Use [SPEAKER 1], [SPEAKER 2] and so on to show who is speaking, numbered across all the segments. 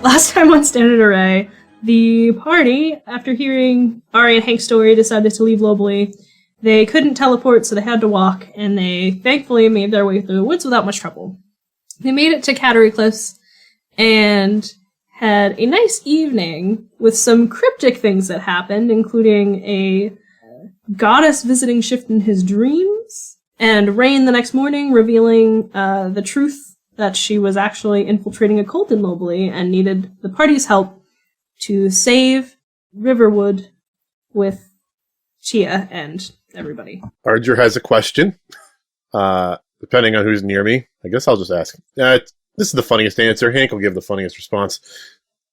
[SPEAKER 1] last time on Standard Array, the party, after hearing Aerei and Hank's story, decided to leave Lobely. They couldn't teleport, so they had to walk, and they thankfully made their way through the woods without much trouble. They made it to Aerei Cliffs, and had a nice evening with some cryptic things that happened, including a goddess visiting Shift in his dreams, and Rain the next morning revealing the truth that she was actually infiltrating a cult in Lobely and needed the party's help to save Riverwood with Chia and everybody.
[SPEAKER 2] Arger has a question. Depending on who's near me, I guess I'll just ask. This is the funniest answer. Hank will give the funniest response.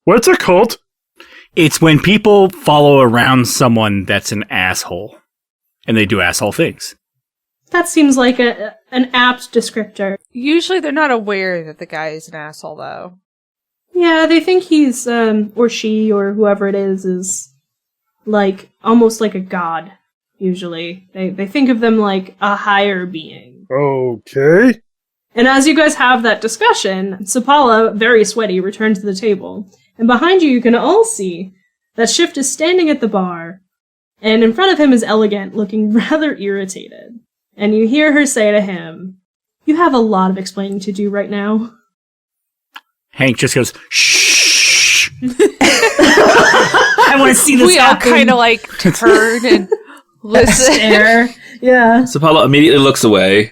[SPEAKER 2] What's a cult?
[SPEAKER 3] It's when people follow around someone that's an asshole, and they do asshole things.
[SPEAKER 1] That seems like an apt descriptor.
[SPEAKER 4] Usually they're not aware that the guy is an asshole, though.
[SPEAKER 1] Yeah, they think he's, or she, or whoever it is like, almost like a god, usually. They think of them like a higher being.
[SPEAKER 2] Okay.
[SPEAKER 1] And as you guys have that discussion, Sapala, very sweaty, returns to the table. And behind you can all see that Shift is standing at the bar, and in front of him is Elegant, looking rather irritated. And you hear her say to him, "You have a lot of explaining to do right now."
[SPEAKER 3] Hank just goes, shh.
[SPEAKER 1] I want to see this happen.
[SPEAKER 4] We all kind of like turn and listen.
[SPEAKER 1] Stare. Yeah.
[SPEAKER 5] Sapala immediately looks away.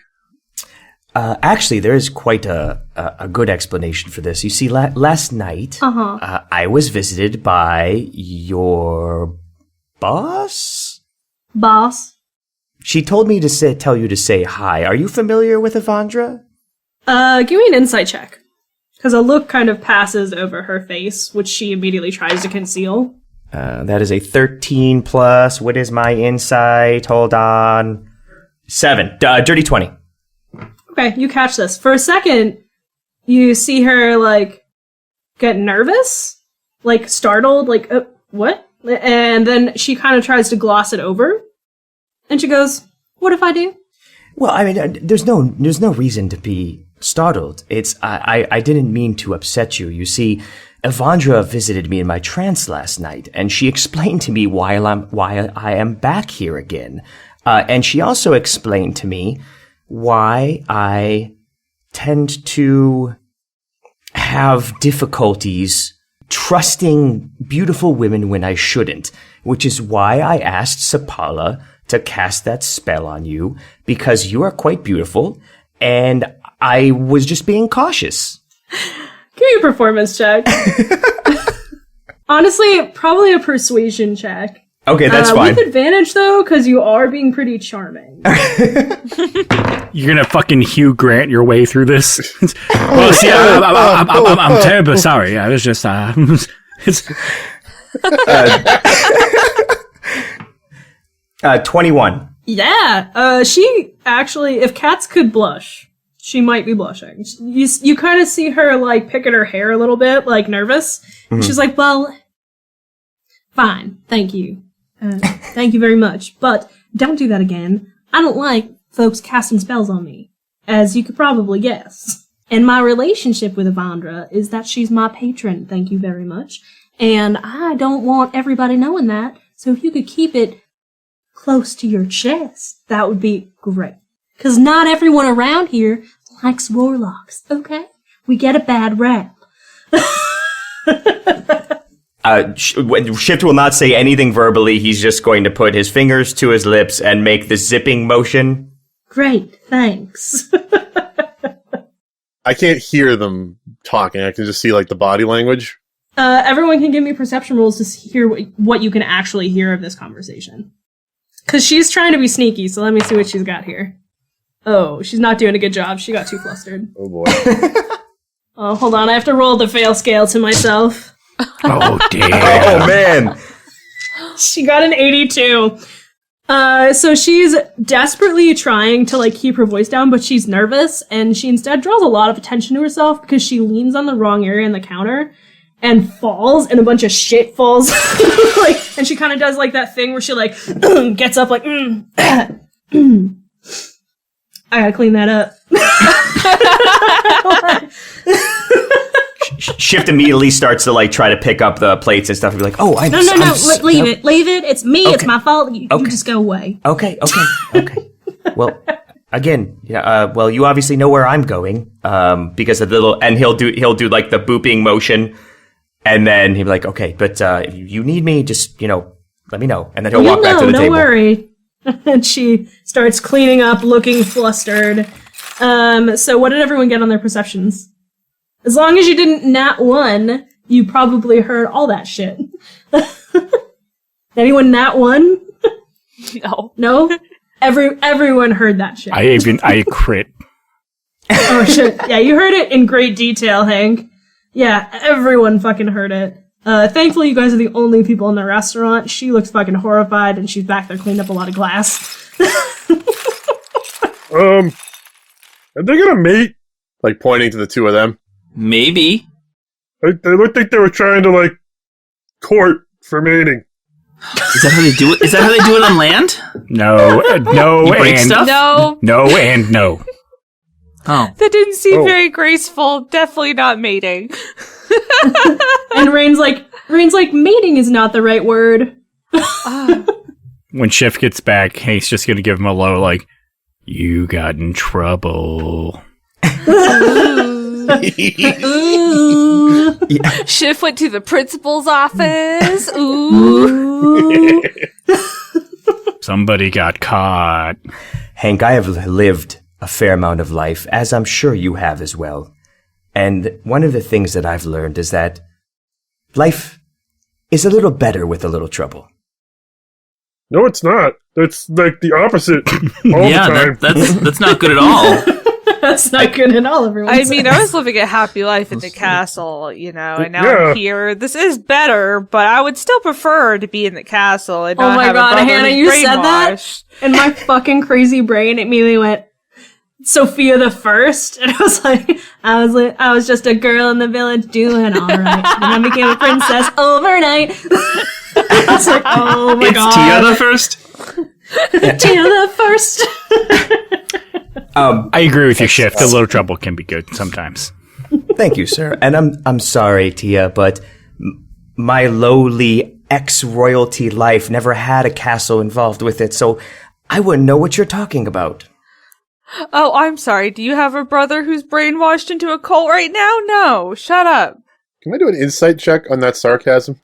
[SPEAKER 6] Actually, there is quite a good explanation for this. You see, last night, I was visited by your boss?
[SPEAKER 1] Boss?
[SPEAKER 6] She told me to tell you to say hi. Are you familiar with Evandra?
[SPEAKER 1] Give me an insight check. Because a look kind of passes over her face, which she immediately tries to conceal.
[SPEAKER 6] That is a 13 plus. What is my insight? Hold on. 7. Dirty 20.
[SPEAKER 1] Okay, you catch this. For a second, you see her, like, get nervous, like, startled, like, what? And then she kind of tries to gloss it over. And she goes, "What if I do?"
[SPEAKER 6] Well, I mean, there's no reason to be startled. I didn't mean to upset you. You see, Evandra visited me in my trance last night, and she explained to me why I am back here again. And she also explained to me why I tend to have difficulties trusting beautiful women when I shouldn't, which is why I asked Sapala to cast that spell on you, because you are quite beautiful, and I was just being cautious.
[SPEAKER 1] Give me a performance check. Honestly, probably a persuasion check.
[SPEAKER 6] Okay, that's fine.
[SPEAKER 1] With advantage, though, because you are being pretty charming.
[SPEAKER 3] You're gonna fucking Hugh Grant your way through this? Well, see, I'm terribly sorry. I was just, it's...
[SPEAKER 6] 21.
[SPEAKER 1] Yeah, she actually, if cats could blush, she might be blushing. You kind of see her, like, pick at her hair a little bit, like, nervous. Mm-hmm. She's like, "Well, fine, thank you. Thank you very much, but don't do that again. I don't like folks casting spells on me, as you could probably guess. And my relationship with Evandra is that she's my patron, thank you very much, and I don't want everybody knowing that, so if you could keep it close to your chest, that would be great. Because not everyone around here likes warlocks, okay? We get a bad rap."
[SPEAKER 6] Shift will not say anything verbally. He's just going to put his fingers to his lips and make the zipping motion.
[SPEAKER 1] Great, thanks.
[SPEAKER 2] I can't hear them talking. I can just see, like, the body language.
[SPEAKER 1] Everyone can give me perception rolls to hear what you can actually hear of this conversation. Because she's trying to be sneaky, so let me see what she's got here. Oh, she's not doing a good job. She got too flustered.
[SPEAKER 2] Oh, boy.
[SPEAKER 1] Oh, hold on. I have to roll the fail scale to myself.
[SPEAKER 3] Oh, damn.
[SPEAKER 6] Oh, man.
[SPEAKER 1] She got an 82. So she's desperately trying to, like, keep her voice down, but she's nervous, and she instead draws a lot of attention to herself because she leans on the wrong area in the counter and falls, and a bunch of shit falls. Like, and she kind of does, like, that thing where she, like, gets up, like, I gotta clean that up.
[SPEAKER 6] Shift immediately starts to like try to pick up the plates and stuff and be like, "Oh, I'm
[SPEAKER 1] No, leave it. Leave it. It's me. Okay. It's my fault. You just go away.
[SPEAKER 6] Okay. Well, again, well, you obviously know where I'm going, because of the little, and he'll do like the booping motion, and then he'll be like, "Okay, but if you need me, just let me know," and then he'll walk back to the table.
[SPEAKER 1] Don't worry. And she starts cleaning up, looking flustered. So what did everyone get on their perceptions? As long as you didn't nat 1, you probably heard all that shit. Anyone nat 1?
[SPEAKER 4] No.
[SPEAKER 1] No? Everyone heard that shit.
[SPEAKER 3] I crit.
[SPEAKER 1] Oh shit. Yeah, you heard it in great detail, Hank. Yeah, everyone fucking heard it. Thankfully, you guys are the only people in the restaurant. She looks fucking horrified, and she's back there cleaning up a lot of glass.
[SPEAKER 2] Are they gonna mate? Like, pointing to the two of them.
[SPEAKER 5] Maybe.
[SPEAKER 2] They looked like they were trying to, like, court for mating.
[SPEAKER 5] Is that how they do it? Is that how they do it on land?
[SPEAKER 3] No,
[SPEAKER 5] You break
[SPEAKER 3] and
[SPEAKER 5] stuff?
[SPEAKER 3] no, and no.
[SPEAKER 5] Oh.
[SPEAKER 4] That didn't seem very graceful. Definitely not mating.
[SPEAKER 1] And Rain's like, mating is not the right word.
[SPEAKER 3] When Shift gets back, Hank's just gonna give him a low, like, you got in trouble.
[SPEAKER 1] Ooh.
[SPEAKER 4] Shift went to the principal's office. Ooh.
[SPEAKER 3] Somebody got caught.
[SPEAKER 6] Hank, I have lived a fair amount of life, as I'm sure you have as well. And one of the things that I've learned is that life is a little better with a little trouble.
[SPEAKER 2] No, it's not. It's like the opposite all the time.
[SPEAKER 5] That's not good at all.
[SPEAKER 1] That's not good at all, everyone.
[SPEAKER 4] I mean, I was living a happy life in the castle, and now I'm here. This is better, but I would still prefer to be in the castle and not have a brother
[SPEAKER 1] Hannah,
[SPEAKER 4] who's
[SPEAKER 1] you said that?
[SPEAKER 4] brainwashed.
[SPEAKER 1] And my fucking crazy brain immediately went, Sophia the First, and I was like, I was just a girl in the village doing all right. And I became a princess overnight. I was like, oh my god.
[SPEAKER 5] It's Tia the First?
[SPEAKER 1] Tia the First.
[SPEAKER 3] I agree with you, Shift. A little trouble can be good sometimes.
[SPEAKER 6] Thank you, sir. And I'm sorry, Tia, but my lowly ex-royalty life never had a castle involved with it, so I wouldn't know what you're talking about.
[SPEAKER 4] Oh, I'm sorry. Do you have a brother who's brainwashed into a cult right now? No. Shut up.
[SPEAKER 2] Can I do an insight check on that sarcasm?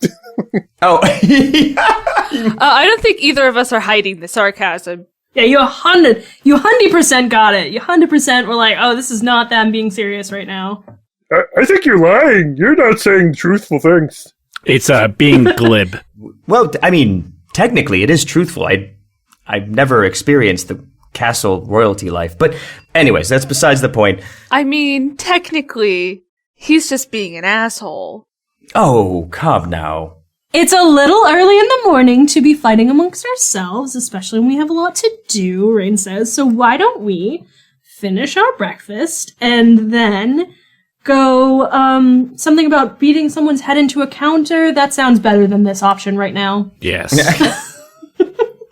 [SPEAKER 6] Oh.
[SPEAKER 4] I don't think either of us are hiding the sarcasm.
[SPEAKER 1] Yeah, you 100% got it. You 100% were like, oh, this is not them being serious right now.
[SPEAKER 2] I think you're lying. You're not saying truthful things.
[SPEAKER 3] It's being glib.
[SPEAKER 6] Well, I mean, technically it is truthful. I've never experienced the castle royalty life. But anyways, that's besides the point.
[SPEAKER 4] I mean, technically, he's just being an asshole.
[SPEAKER 6] Oh, come now.
[SPEAKER 1] It's a little early in the morning to be fighting amongst ourselves, especially when we have a lot to do, Rain says. So why don't we finish our breakfast and then go, something about beating someone's head into a counter? That sounds better than this option right now.
[SPEAKER 3] Yes.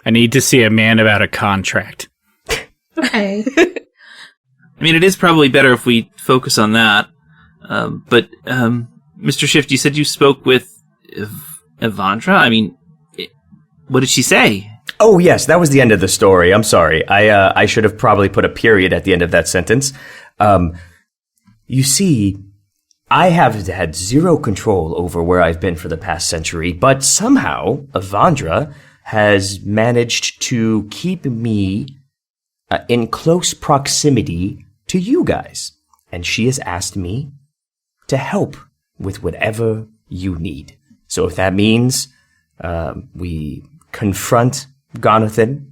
[SPEAKER 3] I need to see a man about a contract.
[SPEAKER 1] Okay.
[SPEAKER 5] I mean, it is probably better if we focus on that. But Mr. Shift, you said you spoke with Evandra? I mean, what did she say?
[SPEAKER 6] Oh, yes, that was the end of the story. I'm sorry. I should have probably put a period at the end of that sentence. You see, I have had zero control over where I've been for the past century, but somehow Evandra has managed to keep me in close proximity to you guys. And she has asked me to help with whatever you need. So if that means we confront Gonathan,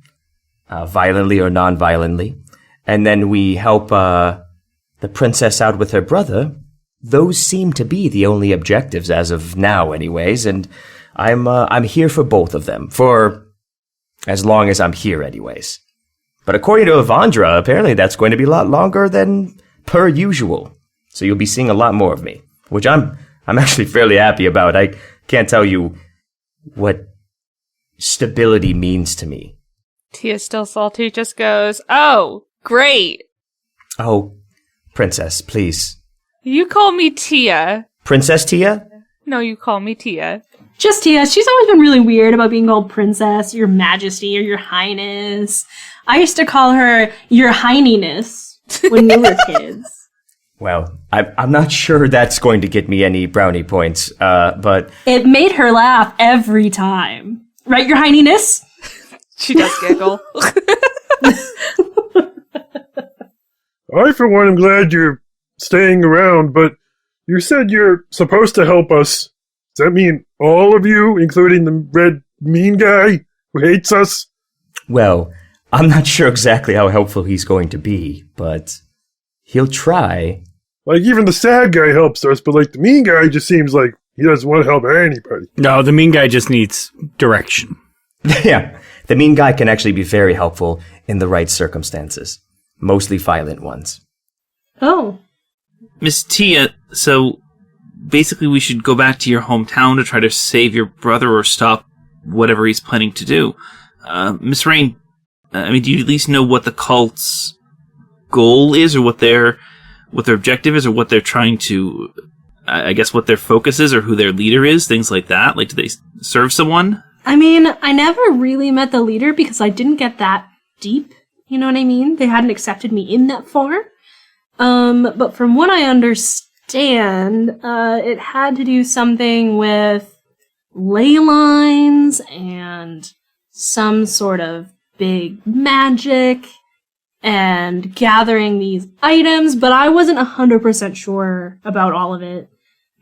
[SPEAKER 6] violently or non-violently, and then we help the princess out with her brother, those seem to be the only objectives as of now anyways, and I'm here for both of them, for as long as I'm here anyways. But according to Evandra, apparently that's going to be a lot longer than per usual. So you'll be seeing a lot more of me, which I'm actually fairly happy about. I can't tell you what stability means to me.
[SPEAKER 4] Tia's still salty, just goes, oh, great.
[SPEAKER 6] Oh, princess, please.
[SPEAKER 4] You call me Tia.
[SPEAKER 6] Princess Tia?
[SPEAKER 4] No, you call me Tia.
[SPEAKER 1] Just Tia. She's always been really weird about being called Princess, Your Majesty, or Your Highness. I used to call her Your Heininess when we were kids.
[SPEAKER 6] Well, I'm not sure that's going to get me any brownie points, but...
[SPEAKER 1] It made her laugh every time. Right, Your Heininess?
[SPEAKER 4] She does giggle.
[SPEAKER 2] I, for one, am glad you're staying around, but you said you're supposed to help us. Does that mean all of you, including the red mean guy who hates us?
[SPEAKER 6] Well, I'm not sure exactly how helpful he's going to be, but he'll try.
[SPEAKER 2] Like, even the sad guy helps us, but, like, the mean guy just seems like he doesn't want to help anybody.
[SPEAKER 3] No, the mean guy just needs direction.
[SPEAKER 6] Yeah, the mean guy can actually be very helpful in the right circumstances. Mostly violent ones.
[SPEAKER 1] Oh.
[SPEAKER 5] Miss Tia, so basically we should go back to your hometown to try to save your brother or stop whatever he's planning to do. Miss Rain, do you at least know what the cult's goal is, or what their objective is, or what they're trying to, I guess what their focus is, or who their leader is, things like that? Like, do they serve someone?
[SPEAKER 1] I mean, I never really met the leader because I didn't get that deep. You know what I mean? They hadn't accepted me in that far. But from what I understand, it had to do something with ley lines and some sort of big magic and gathering these items, but I wasn't 100% sure about all of it.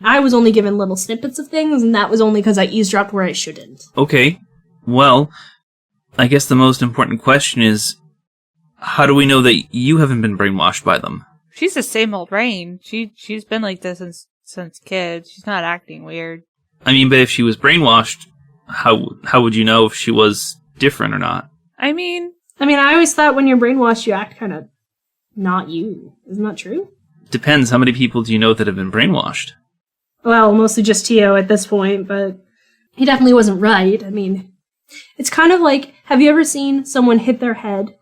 [SPEAKER 1] I was only given little snippets of things, and that was only because I eavesdropped where I shouldn't.
[SPEAKER 5] Okay. Well, I guess the most important question is, how do we know that you haven't been brainwashed by them?
[SPEAKER 4] She's the same old Rain. She's been like this since kids. She's not acting weird.
[SPEAKER 5] I mean, but if she was brainwashed, how would you know if she was different or not?
[SPEAKER 4] I mean,
[SPEAKER 1] I always thought when you're brainwashed, you act kind of not you. Isn't that true?
[SPEAKER 5] Depends. How many people do you know that have been brainwashed?
[SPEAKER 1] Well, mostly just Tio at this point, but he definitely wasn't right. I mean, it's kind of like, have you ever seen someone hit their head,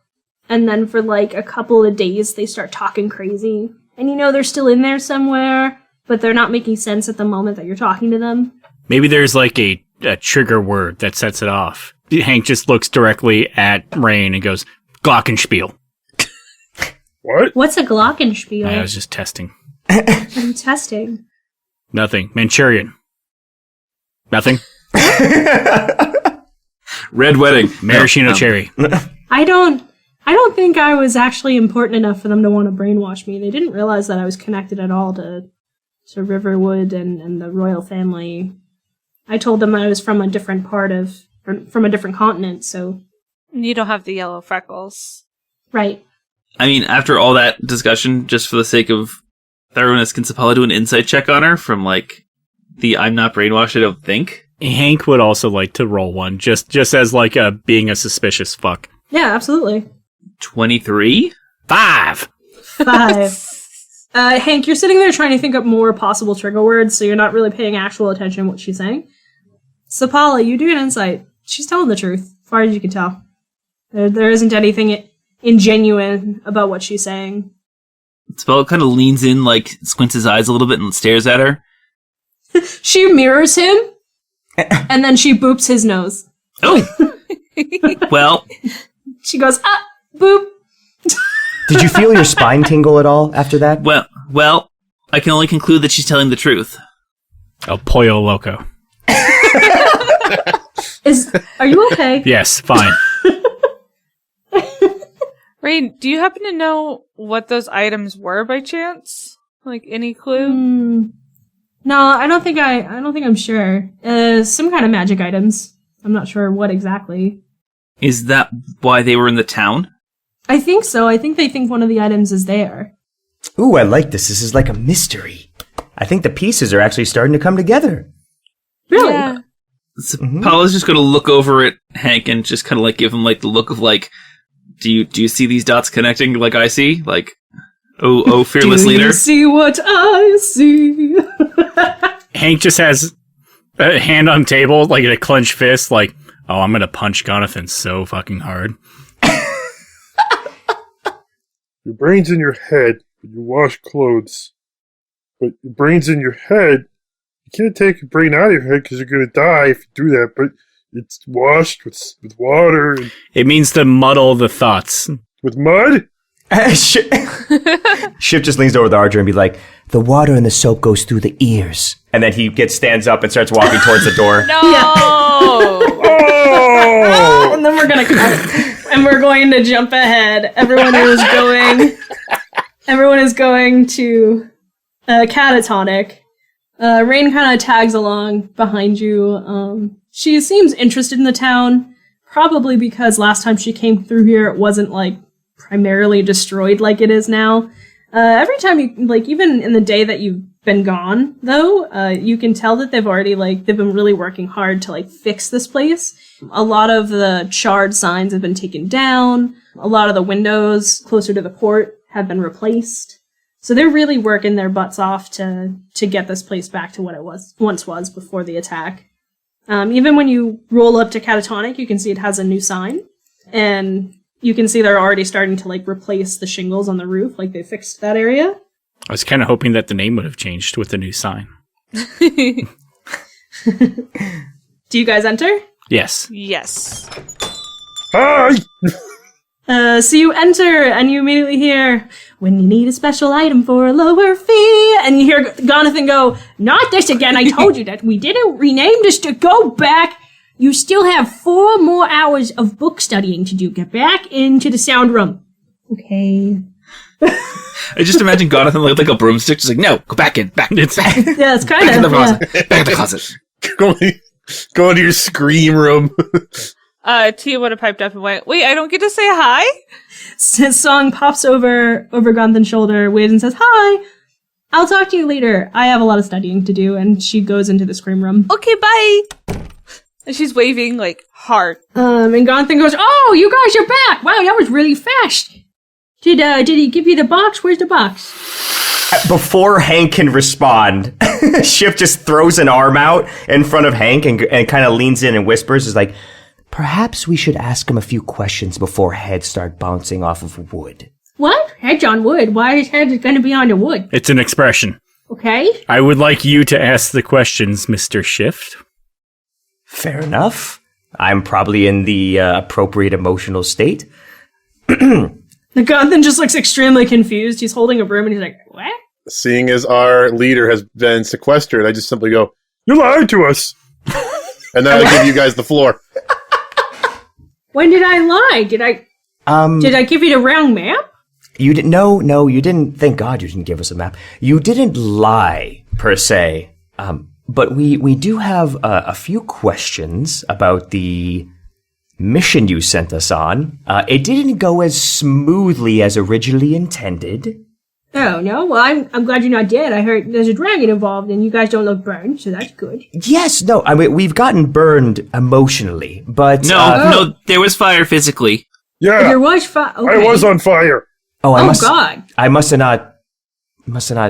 [SPEAKER 1] and then for like a couple of days they start talking crazy, and you know they're still in there somewhere, but they're not making sense at the moment that you're talking to them?
[SPEAKER 3] Maybe there's like a trigger word that sets it off. Hank just looks directly at Rain and goes, Glockenspiel.
[SPEAKER 2] What?
[SPEAKER 1] What's a Glockenspiel?
[SPEAKER 3] I was just testing.
[SPEAKER 1] What are you testing?
[SPEAKER 3] Nothing. Manchurian. Nothing.
[SPEAKER 5] Red Wedding.
[SPEAKER 3] Maraschino cherry.
[SPEAKER 1] I don't think I was actually important enough for them to want to brainwash me. They didn't realize that I was connected at all to Riverwood and the royal family. I told them I was from a different from a different continent, so...
[SPEAKER 4] You don't have the yellow freckles.
[SPEAKER 1] Right.
[SPEAKER 5] I mean, after all that discussion, just for the sake of thoroughness, can Sapala do an insight check on her from, like, the I'm not brainwashed, I don't think?
[SPEAKER 3] Hank would also like to roll one, just as, like, being a suspicious fuck.
[SPEAKER 1] Yeah, absolutely.
[SPEAKER 5] 23?
[SPEAKER 3] 5!
[SPEAKER 1] 5. Hank, you're sitting there trying to think up more possible trigger words, so you're not really paying actual attention to what she's saying. Sapala, you do an insight. She's telling the truth, as far as you can tell. There isn't anything ingenuine about what she's saying.
[SPEAKER 5] Sapala kind of leans in, like, squints his eyes a little bit and stares at her.
[SPEAKER 1] She mirrors him, and then she boops his nose.
[SPEAKER 5] Oh! Well...
[SPEAKER 1] She goes, boop!
[SPEAKER 6] Did you feel your spine tingle at all after that?
[SPEAKER 5] Well, I can only conclude that she's telling the truth.
[SPEAKER 3] El Pollo Loco.
[SPEAKER 1] Are you okay?
[SPEAKER 3] Yes, fine.
[SPEAKER 4] Rain, do you happen to know what those items were by chance? Like, any clue?
[SPEAKER 1] No, I don't think I'm sure. Some kind of magic items. I'm not sure what exactly.
[SPEAKER 5] Is that why they were in the town?
[SPEAKER 1] I think so. I think they think one of the items is there.
[SPEAKER 6] Ooh, I like this. This is like a mystery. I think the pieces are actually starting to come together.
[SPEAKER 1] Really?
[SPEAKER 4] Yeah.
[SPEAKER 5] Paula's just going to look over at Hank and just kind of like give him like the look of like, do you see these dots connecting like I see? Like, oh, fearless
[SPEAKER 1] Do
[SPEAKER 5] leader.
[SPEAKER 1] you see what I see?
[SPEAKER 3] Hank just has a hand on table, like in a clenched fist, like, oh, I'm going to punch Gonathan so fucking hard.
[SPEAKER 2] Your brain's in your head, but you wash clothes. But your brain's in your head, can't take your brain out of your head because you're going to die if you do that, but it's washed with water. And
[SPEAKER 3] it means to muddle the thoughts.
[SPEAKER 2] With mud?
[SPEAKER 6] Shiv just leans over to Ardra and be like, the water in the soap goes through the ears. And then he stands up and starts walking towards the door.
[SPEAKER 4] No!
[SPEAKER 2] Oh!
[SPEAKER 1] And then we're gonna cut. And we're going to jump ahead. Everyone is going to catatonic. Rain kind of tags along behind you. She seems interested in the town, probably because last time she came through here, it wasn't like primarily destroyed like it is now. Every time you, like, even in the day that you've been gone, though, you can tell that they've been really working hard to, like, fix this place. A lot of the charred signs have been taken down. A lot of the windows closer to the port have been replaced. So they're really working their butts off to get this place back to what it once was before the attack. Even when you roll up to Catatonic, you can see it has a new sign. And you can see they're already starting to, like, replace the shingles on the roof. Like, they fixed that area.
[SPEAKER 3] I was kind of hoping that the name would have changed with the new sign.
[SPEAKER 1] Do you guys enter?
[SPEAKER 3] Yes.
[SPEAKER 4] Yes.
[SPEAKER 2] Hi!
[SPEAKER 1] So you enter, and you immediately hear, when you need a special item for a lower fee, and you hear Gonathan go, not this again, I told you that we didn't rename this to go back. You still have 4 more hours of book studying to do. Get back into the sound room. Okay.
[SPEAKER 5] I just imagine Gonathan like a broomstick, just like, no, go back in, back.
[SPEAKER 1] Yeah, it's kind
[SPEAKER 5] Back in the
[SPEAKER 1] of,
[SPEAKER 5] closet. Back in the closet.
[SPEAKER 2] Go into your scream room.
[SPEAKER 4] Tia would have piped up and went, wait, I don't get to say hi?
[SPEAKER 1] His song pops over Gonathan's shoulder, waves and says, hi, I'll talk to you later. I have a lot of studying to do, and she goes into the scream room.
[SPEAKER 4] Okay, bye. And she's waving, like, hard.
[SPEAKER 1] And Gonathan goes, oh, you guys are back. Wow, that was really fast. Did he give you the box? Where's the box?
[SPEAKER 6] Before Hank can respond, Shiv just throws an arm out in front of Hank and kind of leans in and whispers, is like, perhaps we should ask him a few questions before heads start bouncing off of wood.
[SPEAKER 1] What? Heads on wood? Why is heads going to be on the wood?
[SPEAKER 3] It's an expression.
[SPEAKER 1] Okay.
[SPEAKER 3] I would like you to ask the questions, Mr. Shift.
[SPEAKER 6] Fair enough. I'm probably in the appropriate emotional state.
[SPEAKER 1] The Gonathan just looks extremely confused. He's holding a broom and he's like, what?
[SPEAKER 2] Seeing as our leader has been sequestered, I just simply go, you lied to us! And then I give you guys the floor.
[SPEAKER 1] When did I lie? Did I give you the wrong map?
[SPEAKER 6] You didn't. No, you didn't. Thank God you didn't give us a map. You didn't lie, per se. But we do have a few questions about the mission you sent us on. It didn't go as smoothly as originally intended.
[SPEAKER 1] Oh, no? Well, I'm glad you're not dead. I heard there's a dragon involved and you guys don't look burned, so that's good.
[SPEAKER 6] Yes, no, I mean, we've gotten burned emotionally, but...
[SPEAKER 5] No, there was fire physically.
[SPEAKER 2] Yeah,
[SPEAKER 1] there was fire. Okay.
[SPEAKER 2] I was on fire.
[SPEAKER 1] God.
[SPEAKER 6] I must have not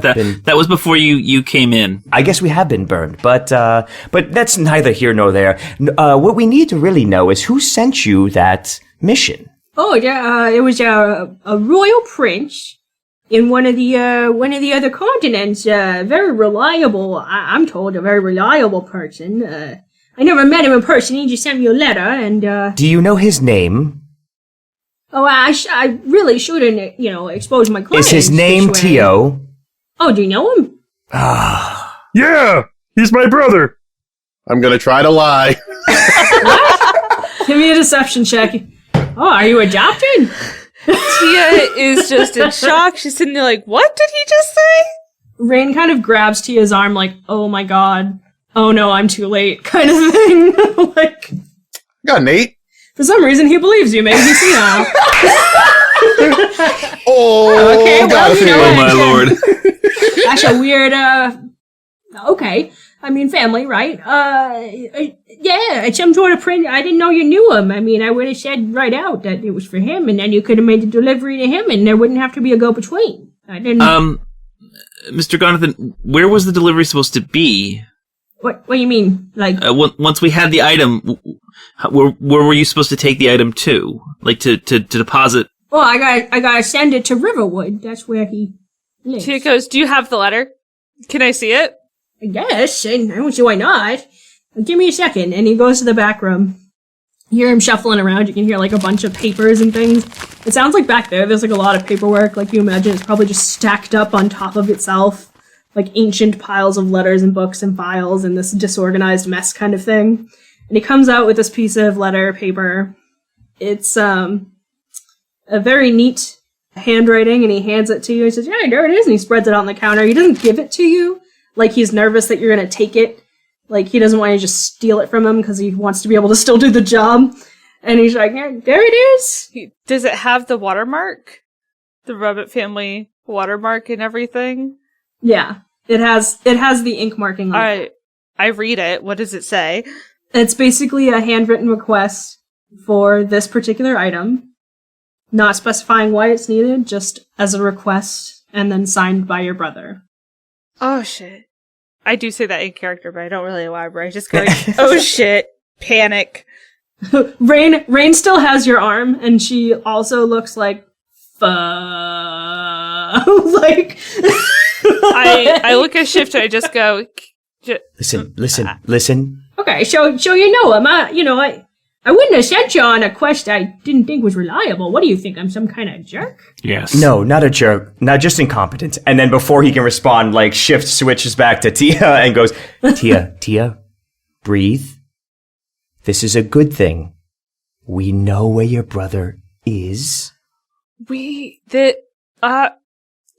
[SPEAKER 6] been...
[SPEAKER 5] That was before you came in.
[SPEAKER 6] I guess we have been burned, but that's neither here nor there. What we need to really know is who sent you that mission.
[SPEAKER 1] Oh, yeah, it was a royal prince in one of the other continents. Very reliable, I'm told, a very reliable person. I never met him in person. He just sent me a letter, and
[SPEAKER 6] Do you know his name?
[SPEAKER 1] Oh, I really shouldn't, expose my client.
[SPEAKER 6] Is his name Tio?
[SPEAKER 1] Oh, do you know him?
[SPEAKER 2] Yeah, he's my brother. I'm gonna try to lie.
[SPEAKER 1] What? Give me a deception check. Oh, are you adopted?
[SPEAKER 4] Tia is just in shock. She's sitting there like, what did he just say?
[SPEAKER 1] Rain kind of grabs Tia's arm like, oh my god. Oh no, I'm too late kind of thing. Like,
[SPEAKER 2] Got an 8.
[SPEAKER 1] for some reason he believes you, maybe he's senile.
[SPEAKER 2] Oh,
[SPEAKER 1] Okay, well, you know
[SPEAKER 5] Oh
[SPEAKER 1] what?
[SPEAKER 5] my lord.
[SPEAKER 1] That's a weird, okay. I mean, family, right? Yeah, it's some sort of print. I didn't know you knew him. I mean, I would have said right out that it was for him, and then you could have made the delivery to him, and there wouldn't have to be a go-between. I didn't...
[SPEAKER 5] Mr. Gonathan, where was the delivery supposed to be?
[SPEAKER 1] What do you mean? Like...
[SPEAKER 5] Once we had the item, where were you supposed to take the item to? Like, to deposit?
[SPEAKER 1] Well, I gotta send it to Riverwood. That's where he lives.
[SPEAKER 4] Tia goes, do you have the letter? Can I see it?
[SPEAKER 1] I guess, and I don't see why not. Give me a second. And he goes to the back room. You hear him shuffling around. You can hear, like, a bunch of papers and things. It sounds like back there's, like, a lot of paperwork. Like, you imagine it's probably just stacked up on top of itself. Like, ancient piles of letters and books and files and this disorganized mess kind of thing. And he comes out with this piece of letter paper. It's, a very neat handwriting, and he hands it to you. He says, yeah, there it is, and he spreads it out on the counter. He doesn't give it to you. Like, he's nervous that you're gonna take it. Like, he doesn't want you to just steal it from him because he wants to be able to still do the job. And he's like, yeah, there it is.
[SPEAKER 4] Does it have the watermark? The Rubbit family watermark and everything?
[SPEAKER 1] Yeah. It has the ink marking on it.
[SPEAKER 4] I read it. What does it say?
[SPEAKER 1] It's basically a handwritten request for this particular item. Not specifying why it's needed, just as a request, and then signed by your brother.
[SPEAKER 4] Oh, shit. I do say that in character, but I don't really elaborate. I just go, oh shit, panic.
[SPEAKER 1] Rain still has your arm, and she also looks like, like...
[SPEAKER 4] I look at Shift and I just go...
[SPEAKER 6] Listen.
[SPEAKER 1] Okay, so you know him. I wouldn't have sent you on a quest I didn't think was reliable. What do you think? I'm some kind of jerk?
[SPEAKER 3] Yes.
[SPEAKER 6] No, not a jerk. Not just incompetent. And then before he can respond, like, Shift switches back to Tia and goes, Tia, breathe. This is a good thing. We know where your brother is.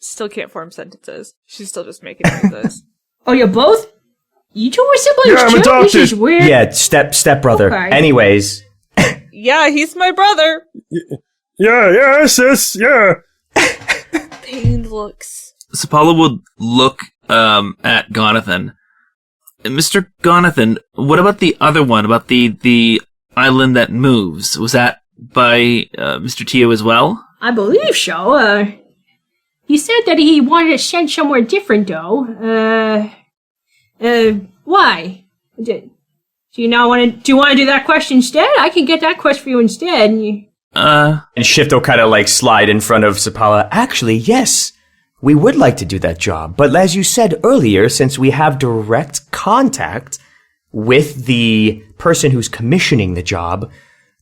[SPEAKER 4] Still can't form sentences. She's still just making noises.
[SPEAKER 1] Oh, you both? You two were siblings
[SPEAKER 2] yeah, I'm
[SPEAKER 1] too?
[SPEAKER 2] adopted.
[SPEAKER 1] This is weird.
[SPEAKER 6] Yeah, step brother.
[SPEAKER 1] Okay.
[SPEAKER 6] Anyways.
[SPEAKER 4] Yeah, he's my brother.
[SPEAKER 2] Yeah, sis, yeah.
[SPEAKER 4] Pained looks.
[SPEAKER 5] Sapala would look at Gonathan. Mr. Gonathan, what about the other one? About the island that moves? Was that by Mr. Tio as well?
[SPEAKER 1] I believe so. He said that he wanted to send somewhere different, though. Why? Do you want to do that quest instead? I can get that quest for you instead.
[SPEAKER 6] And Shift will kind of like slide in front of Sapala. Actually, yes, we would like to do that job. But as you said earlier, since we have direct contact with the person who's commissioning the job,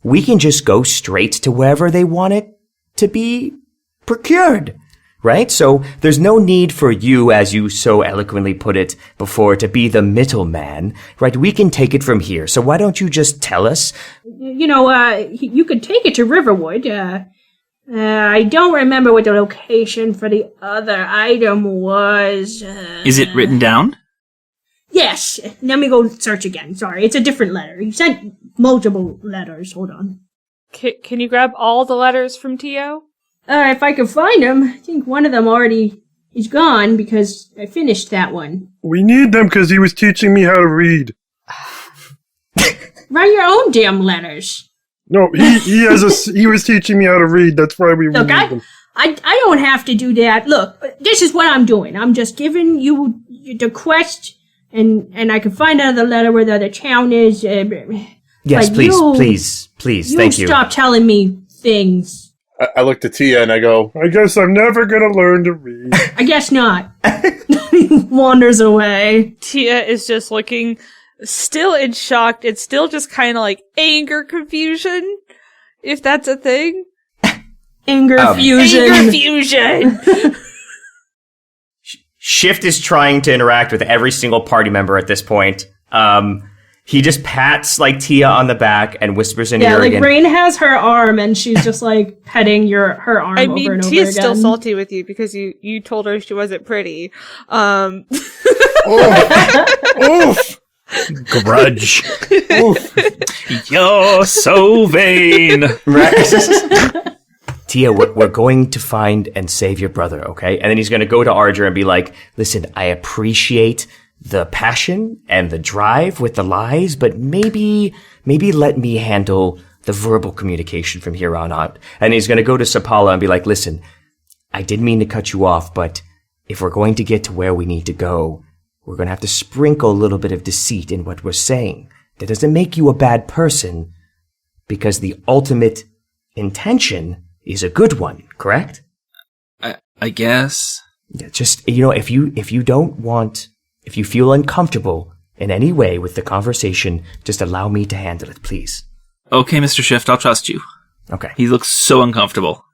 [SPEAKER 6] we can just go straight to wherever they want it to be procured. Right? So there's no need for you, as you so eloquently put it before, to be the middleman. Right? We can take it from here. So why don't you just tell us?
[SPEAKER 1] You could take it to Riverwood. I don't remember what the location for the other item was.
[SPEAKER 5] Is it written down?
[SPEAKER 1] Yes. Let me go search again. Sorry, it's a different letter. He sent multiple letters. Hold on.
[SPEAKER 4] Can you grab all the letters from Tio?
[SPEAKER 1] If I can find them. I think one of them already is gone because I finished that one.
[SPEAKER 2] We need them because he was teaching me how to read.
[SPEAKER 1] Write your own damn letters.
[SPEAKER 2] No, he was teaching me how to read. That's why we
[SPEAKER 1] Look,
[SPEAKER 2] need them.
[SPEAKER 1] I don't have to do that. Look, this is what I'm doing. I'm just giving you the quest, and I can find out the letter where the other town is.
[SPEAKER 6] Yes, please, thank you.
[SPEAKER 1] Stop telling me things.
[SPEAKER 7] I look at Tia and I go,
[SPEAKER 2] I guess I'm never gonna learn to read.
[SPEAKER 1] I guess not. He wanders away.
[SPEAKER 4] Tia is just looking still in shock. It's still just kind of like anger confusion, if that's a thing.
[SPEAKER 1] Angerfusion.
[SPEAKER 4] Angerfusion!
[SPEAKER 6] Shift is trying to interact with every single party member at this point. He just pats like Tia on the back and whispers in her again.
[SPEAKER 1] Yeah, like Rain has her arm and she's just like petting her arm over and over again.
[SPEAKER 4] Tia's still salty with you because you told her she wasn't pretty.
[SPEAKER 2] Oof!
[SPEAKER 3] Grudge.
[SPEAKER 2] Oof!
[SPEAKER 5] You're so vain.
[SPEAKER 6] Right? Tia, we're going to find and save your brother, okay? And then he's going to go to Arger and be like, listen, I appreciate the passion and the drive with the lies, but maybe let me handle the verbal communication from here on out. And he's going to go to Sapala and be like, listen, I didn't mean to cut you off, but if we're going to get to where we need to go, we're going to have to sprinkle a little bit of deceit in what we're saying. That doesn't make you a bad person, because the ultimate intention is a good one, correct?
[SPEAKER 5] I guess.
[SPEAKER 6] Yeah, just, if you don't want If you feel uncomfortable in any way with the conversation, just allow me to handle it, please.
[SPEAKER 5] Okay, Mr. Shift, I'll trust you.
[SPEAKER 6] Okay.
[SPEAKER 5] He looks so uncomfortable.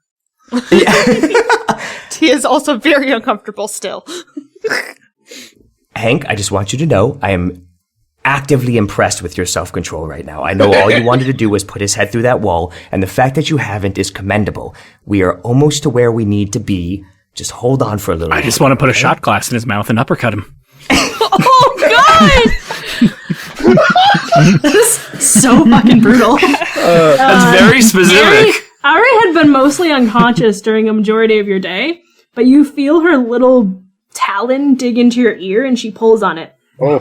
[SPEAKER 4] He is also very uncomfortable still.
[SPEAKER 6] Hank, I just want you to know I am actively impressed with your self-control right now. I know all you wanted to do was put his head through that wall, and the fact that you haven't is commendable. We are almost to where we need to be. Just hold on for a little
[SPEAKER 3] I just want to put a shot glass in his mouth and uppercut him.
[SPEAKER 4] Oh, God!
[SPEAKER 1] That is so fucking brutal.
[SPEAKER 5] That's very specific.
[SPEAKER 1] Aerei had been mostly unconscious during a majority of your day, but you feel her little talon dig into your ear and she pulls on it.
[SPEAKER 2] Oh.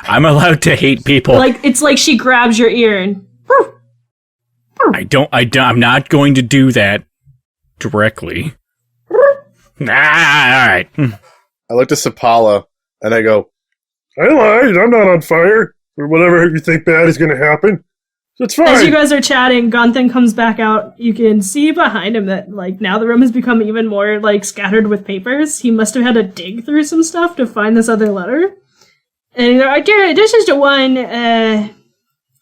[SPEAKER 3] I'm allowed to hate people.
[SPEAKER 1] It's like she grabs your ear and...
[SPEAKER 3] I'm not going to do that directly. All right.
[SPEAKER 7] I looked at Sapala and I go,
[SPEAKER 2] I lied. I'm not on fire. Or whatever you think bad is going to happen. It's fine.
[SPEAKER 1] As you guys are chatting, Gonathan comes back out. You can see behind him that, now the room has become even more, scattered with papers. He must have had to dig through some stuff to find this other letter. And they're like, this is the one,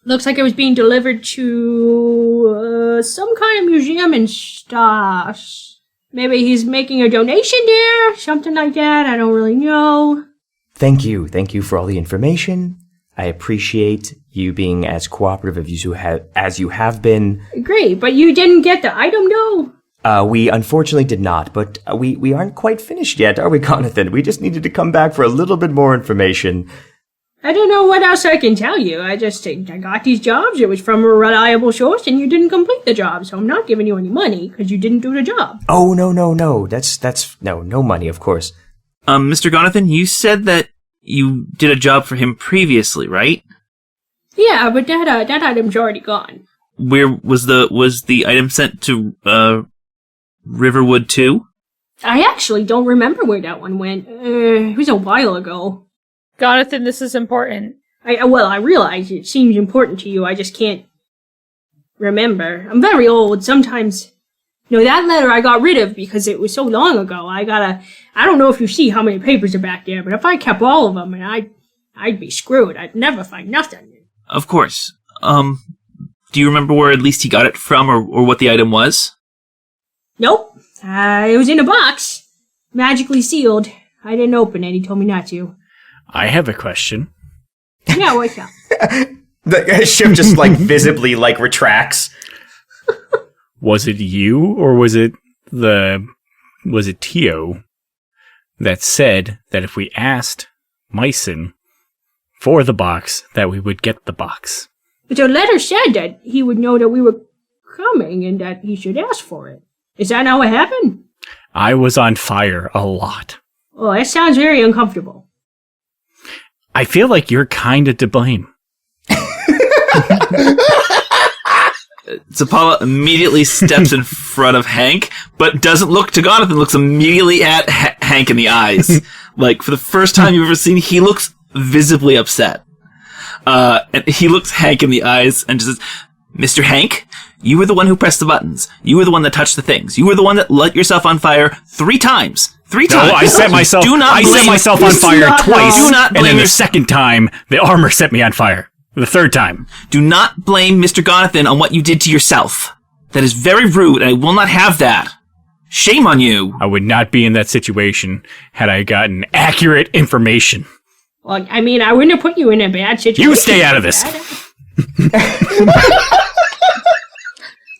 [SPEAKER 1] looks like it was being delivered to, some kind of museum in Stas. Maybe he's making a donation there, something like that. I don't really know.
[SPEAKER 6] Thank you. Thank you for all the information. I appreciate you being as cooperative as you have been.
[SPEAKER 1] Great, but you didn't get the item, though?
[SPEAKER 6] We unfortunately did not, but we aren't quite finished yet, are we, Gonathan? We just needed to come back for a little bit more information.
[SPEAKER 1] I don't know what else I can tell you. I got these jobs. It was from a reliable source, and you didn't complete the job, so I'm not giving you any money because you didn't do the job.
[SPEAKER 6] Oh, no. That's no money, of course.
[SPEAKER 5] Mr. Gonathan, you said that you did a job for him previously, right?
[SPEAKER 1] Yeah, but that item's already gone.
[SPEAKER 5] Where was the item sent to Riverwood 2?
[SPEAKER 1] I actually don't remember where that one went. It was a while ago.
[SPEAKER 4] Gonathan, this is important.
[SPEAKER 1] I realize it seems important to you. I just can't remember. I'm very old. Sometimes, that letter I got rid of because it was so long ago. I don't know if you see how many papers are back there, but if I kept all of them, I'd be screwed. I'd never find nothing.
[SPEAKER 5] Of course. Do you remember where at least he got it from or what the item was?
[SPEAKER 1] Nope. It was in a box. Magically sealed. I didn't open it. He told me not to.
[SPEAKER 3] I have a question.
[SPEAKER 1] Yeah, what's up?
[SPEAKER 6] The ship just, visibly, retracts.
[SPEAKER 3] Was it you, or was it Tio that said that if we asked Myson for the box, that we would get the box?
[SPEAKER 1] But the letter said that he would know that we were coming and that he should ask for it. Is that how it happened?
[SPEAKER 3] I was on fire a lot.
[SPEAKER 1] Oh, that sounds very uncomfortable.
[SPEAKER 3] I feel like you're kind of to blame.
[SPEAKER 5] Zapala immediately steps in front of Hank, but doesn't look to Gonathan, looks immediately at Hank in the eyes. For the first time you've ever seen, he looks visibly upset. And he looks Hank in the eyes and just says, Mr. Hank, you were the one who pressed the buttons. You were the one that touched the things. You were the one that lit yourself on fire 3 times. 3 times.
[SPEAKER 3] No, I set myself on fire twice.
[SPEAKER 5] Do not blame
[SPEAKER 3] and then the second time, the armor set me on fire. The third time.
[SPEAKER 5] Do not blame Mr. Gonathan on what you did to yourself. That is very rude, and I will not have that. Shame on you.
[SPEAKER 3] I would not be in that situation had I gotten accurate information.
[SPEAKER 1] Well, I wouldn't have put you in a bad situation.
[SPEAKER 3] You stay out of this.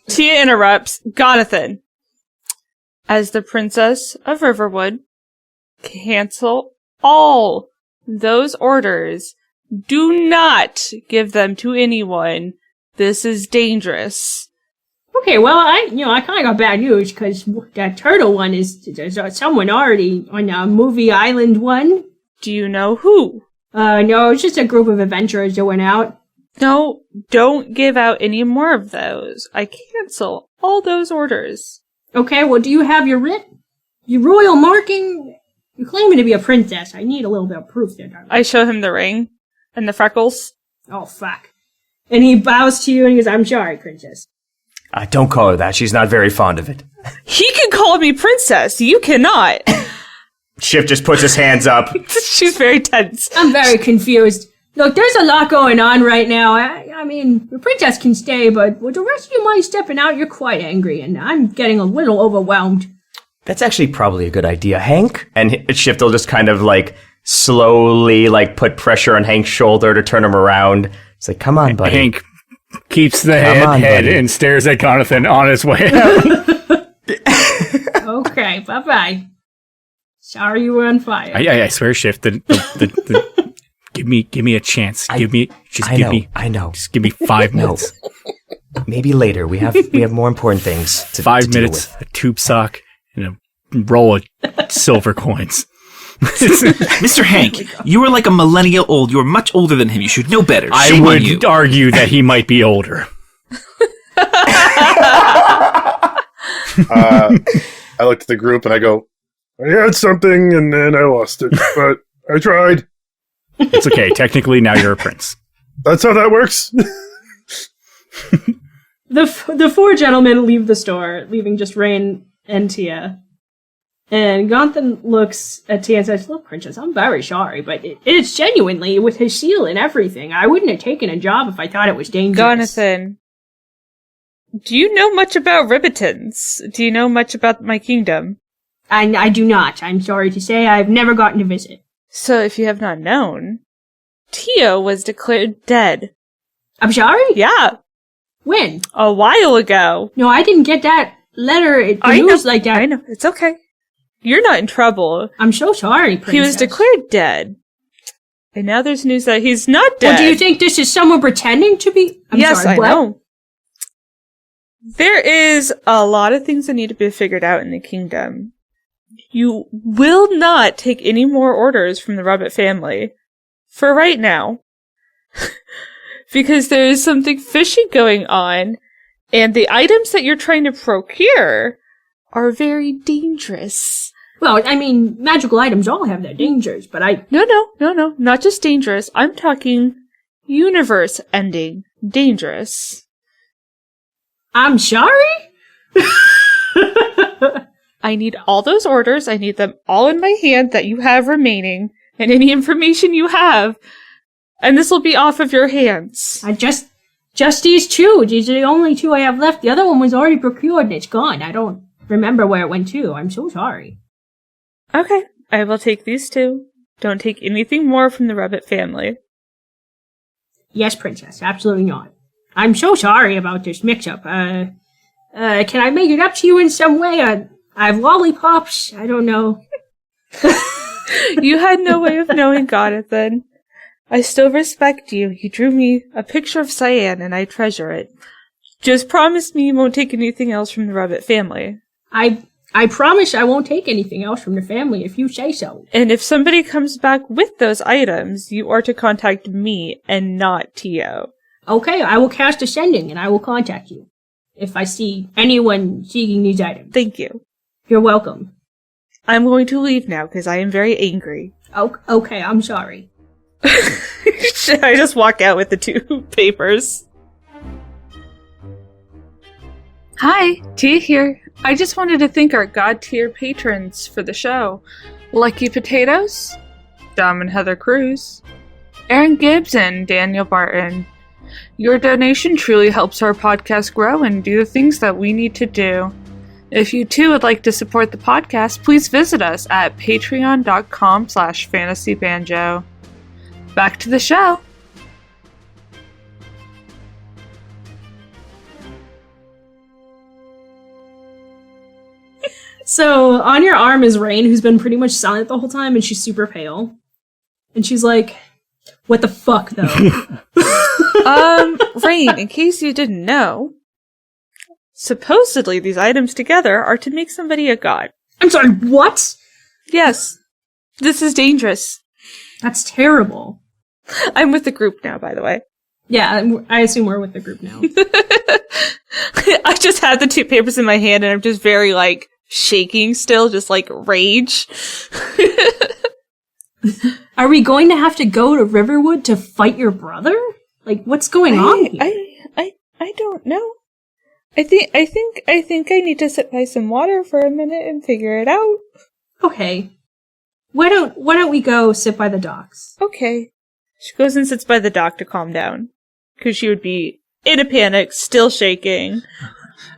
[SPEAKER 4] Tia interrupts. Gonathan, as the Princess of Riverwood, cancel all those orders. Do not give them to anyone. This is dangerous.
[SPEAKER 1] Okay, well, I kind of got bad news because that turtle one there's someone already on the movie Island one.
[SPEAKER 4] Do you know who?
[SPEAKER 1] No, it's just a group of adventurers that went out.
[SPEAKER 4] No, don't give out any more of those. I cancel all those orders.
[SPEAKER 1] Okay, well, do you have your writ? Your royal marking? You're claiming to be a princess. I need a little bit of proof there, darling.
[SPEAKER 4] I show him the ring and the freckles.
[SPEAKER 1] Oh, fuck. And he bows to you and he goes, I'm sorry, princess.
[SPEAKER 6] Don't call her that. She's not very fond of it.
[SPEAKER 4] He can call me princess. You cannot.
[SPEAKER 6] Shift just puts his hands up.
[SPEAKER 4] She's very tense.
[SPEAKER 1] I'm very confused. Look, there's a lot going on right now. I mean, the princess can stay, but with the rest of you mind stepping out, you're quite angry, and I'm getting a little overwhelmed.
[SPEAKER 6] That's actually probably a good idea, Hank. And Shift will just kind of like slowly like put pressure on Hank's shoulder to turn him around. It's like, come on, buddy.
[SPEAKER 3] Hank keeps the head and stares at Gonathan on his way out.
[SPEAKER 1] Okay, bye-bye. Sorry you were on fire.
[SPEAKER 3] I swear, Shift, give me a chance.
[SPEAKER 6] I know.
[SPEAKER 3] Just give me 5 minutes.
[SPEAKER 6] Maybe later. We have more important things to
[SPEAKER 3] 5
[SPEAKER 6] to deal
[SPEAKER 3] minutes,
[SPEAKER 6] with.
[SPEAKER 3] a tube sock, and a roll of silver coins.
[SPEAKER 5] Mr. Hank, you are like a millennia old. You are much older than him. You should know better.
[SPEAKER 3] I
[SPEAKER 5] Shame on you.
[SPEAKER 3] would argue that he might be older.
[SPEAKER 7] I looked at the group and I go,
[SPEAKER 2] I had something and then I lost it, but I tried.
[SPEAKER 3] It's okay. Technically, now you're a prince.
[SPEAKER 2] That's how that works.
[SPEAKER 1] The four gentlemen leave the store, leaving just Rain and Tia. And Gonathan looks at Tia and says, "Look, Princess, I'm very sorry, but it's genuinely with his seal and everything. I wouldn't have taken a job if I thought it was dangerous."
[SPEAKER 4] Gonathan, do you know much about Ribbitons? Do you know much about my kingdom?
[SPEAKER 1] I do not. I'm sorry to say I've never gotten to visit.
[SPEAKER 4] So if you have not known, Tia was declared dead.
[SPEAKER 1] I'm sorry?
[SPEAKER 4] Yeah.
[SPEAKER 1] When?
[SPEAKER 4] A while ago.
[SPEAKER 1] No, I didn't get that letter, the news like that.
[SPEAKER 4] I know. It's okay. You're not in trouble.
[SPEAKER 1] I'm so sorry, Princess.
[SPEAKER 4] He was declared dead. And now there's news that he's not dead.
[SPEAKER 1] Well, do you think this is someone pretending to be?
[SPEAKER 4] Yes, I know. There is a lot of things that need to be figured out in the kingdom. You will not take any more orders from the Rabbit family. For right now. Because there is something fishy going on. And the items that you're trying to procure are very dangerous.
[SPEAKER 1] Well, I mean, magical items all have their dangers, but
[SPEAKER 4] No. Not just dangerous. I'm talking universe-ending dangerous.
[SPEAKER 1] I'm sorry?
[SPEAKER 4] I need all those orders. I need them all in my hand that you have remaining, and any information you have. And this will be off of your hands.
[SPEAKER 1] Just these two. These are the only two I have left. The other one was already procured and it's gone. I don't remember where it went to. I'm so sorry.
[SPEAKER 4] Okay, I will take these two. Don't take anything more from the Rabbit family.
[SPEAKER 1] Yes, Princess, absolutely not. I'm so sorry about this mix-up. Can I make it up to you in some way? I have lollipops. I don't know.
[SPEAKER 4] You had no way of knowing, Gonathan. I still respect you. You drew me a picture of Cyan, and I treasure it. Just promise me you won't take anything else from the Rabbit family.
[SPEAKER 1] I promise I won't take anything else from the family if you say so.
[SPEAKER 4] And if somebody comes back with those items, you are to contact me and not Tio.
[SPEAKER 1] Okay, I will cast a sending and I will contact you if I see anyone seeking these items.
[SPEAKER 4] Thank you.
[SPEAKER 1] You're welcome.
[SPEAKER 4] I'm going to leave now because I am very angry.
[SPEAKER 1] Okay, I'm sorry.
[SPEAKER 4] I just walk out with the two papers.
[SPEAKER 8] Hi, Tia here. I just wanted to thank our God-tier patrons for the show. Lucky Potatoes, Dom and Heather Cruz, Aaron Gibbs, and Daniel Barton. Your donation truly helps our podcast grow and do the things that we need to do. If you too would like to support the podcast, please visit us at patreon.com/fantasybanjo. Back to the show.
[SPEAKER 1] So, on your arm is Rain, who's been pretty much silent the whole time, and she's super pale. And she's like, what the fuck, though?
[SPEAKER 4] Rain, in case you didn't know, supposedly these items together are to make somebody a god.
[SPEAKER 1] I'm sorry, what?
[SPEAKER 4] Yes. This is dangerous.
[SPEAKER 1] That's terrible.
[SPEAKER 4] I'm with the group now, by the way.
[SPEAKER 1] Yeah, I assume we're with the group now.
[SPEAKER 4] I just had the two papers in my hand, and I'm just very, shaking still, just, rage.
[SPEAKER 1] Are we going to have to go to Riverwood to fight your brother? What's going on here?
[SPEAKER 4] I don't know. I think I need to sit by some water for a minute and figure it out.
[SPEAKER 1] Okay. Why don't we go sit by the docks?
[SPEAKER 4] Okay. She goes and sits by the dock to calm down. Because she would be in a panic, still shaking.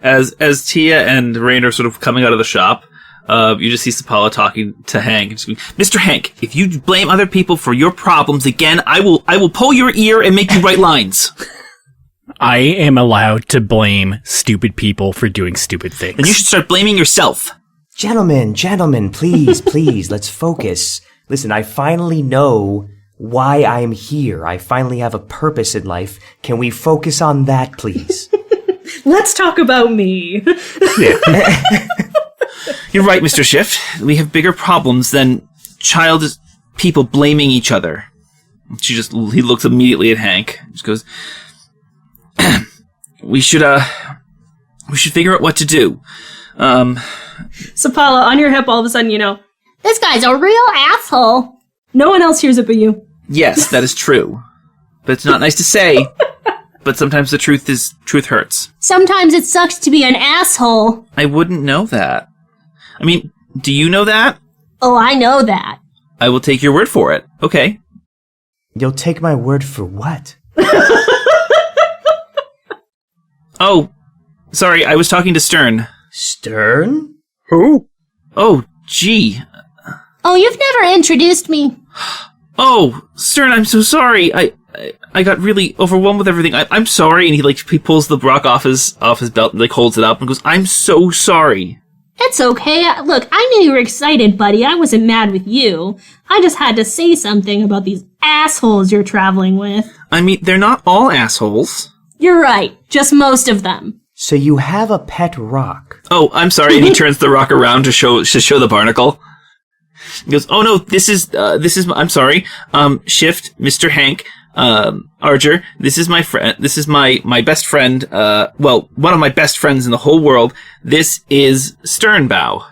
[SPEAKER 5] As Tia and Rain are sort of coming out of the shop, you just see Sapala talking to Hank. And just going, Mr. Hank, if you blame other people for your problems again, I will pull your ear and make you write lines.
[SPEAKER 3] I am allowed to blame stupid people for doing stupid things.
[SPEAKER 5] Then you should start blaming yourself.
[SPEAKER 6] Gentlemen, please, let's focus. Listen, I finally know why I'm here. I finally have a purpose in life. Can we focus on that, please?
[SPEAKER 1] Let's talk about me.
[SPEAKER 3] Yeah.
[SPEAKER 5] You're right, Mr. Shift. We have bigger problems than childish people blaming each other. He looks immediately at Hank. Just goes, we should figure out what to do.
[SPEAKER 1] Sapala, on your hip, all of a sudden, this guy's a real asshole. No one else hears it but you.
[SPEAKER 5] Yes, that is true. But it's not nice to say. But sometimes the truth hurts.
[SPEAKER 9] Sometimes it sucks to be an asshole.
[SPEAKER 5] I wouldn't know that. I mean, do you know that?
[SPEAKER 9] Oh, I know that.
[SPEAKER 5] I will take your word for it. Okay.
[SPEAKER 6] You'll take my word for what?
[SPEAKER 5] Oh, sorry, I was talking to Stern.
[SPEAKER 6] Stern?
[SPEAKER 2] Who?
[SPEAKER 5] Oh, gee.
[SPEAKER 9] Oh, you've never introduced me.
[SPEAKER 5] Oh, Stern, I'm so sorry. I got really overwhelmed with everything. I'm sorry. And he pulls the rock off his belt and holds it up and goes, I'm so sorry.
[SPEAKER 9] It's okay. Look, I knew you were excited, buddy. I wasn't mad with you. I just had to say something about these assholes you're traveling with.
[SPEAKER 5] I mean, they're not all assholes.
[SPEAKER 9] You're right. Just most of them.
[SPEAKER 6] So you have a pet rock.
[SPEAKER 5] Oh, I'm sorry. And he turns the rock around to show the barnacle. He goes, oh no, this is, I'm sorry. Shift, Mr. Hank, Arger, this is my friend, this is my best friend, one of my best friends in the whole world. This is Sternbow.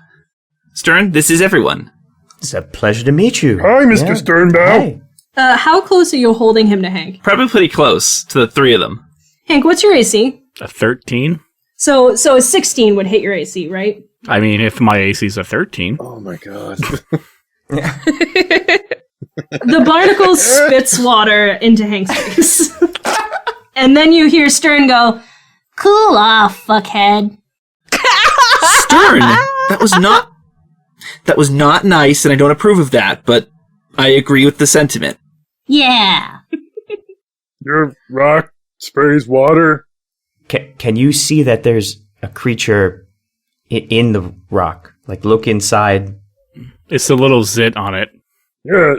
[SPEAKER 5] Stern, this is everyone.
[SPEAKER 6] It's a pleasure to meet you.
[SPEAKER 2] Hi, Mr. Sternbow.
[SPEAKER 6] Hi.
[SPEAKER 1] How close are you holding him to Hank?
[SPEAKER 5] Probably pretty close to the three of them.
[SPEAKER 1] Hank, what's your AC?
[SPEAKER 3] A 13?
[SPEAKER 1] So a 16 would hit your AC, right?
[SPEAKER 3] I mean, if my AC's a 13.
[SPEAKER 7] Oh my god.
[SPEAKER 1] The barnacle spits water into Hank's face. And then you hear Stern go,
[SPEAKER 9] Cool off, fuckhead.
[SPEAKER 5] Stern, that was not nice, and I don't approve of that, but I agree with the sentiment.
[SPEAKER 9] Yeah.
[SPEAKER 2] Your rock sprays water.
[SPEAKER 6] Can you see that there's a creature in the rock? Like, look inside.
[SPEAKER 3] It's a little zit on it.
[SPEAKER 2] Yeah,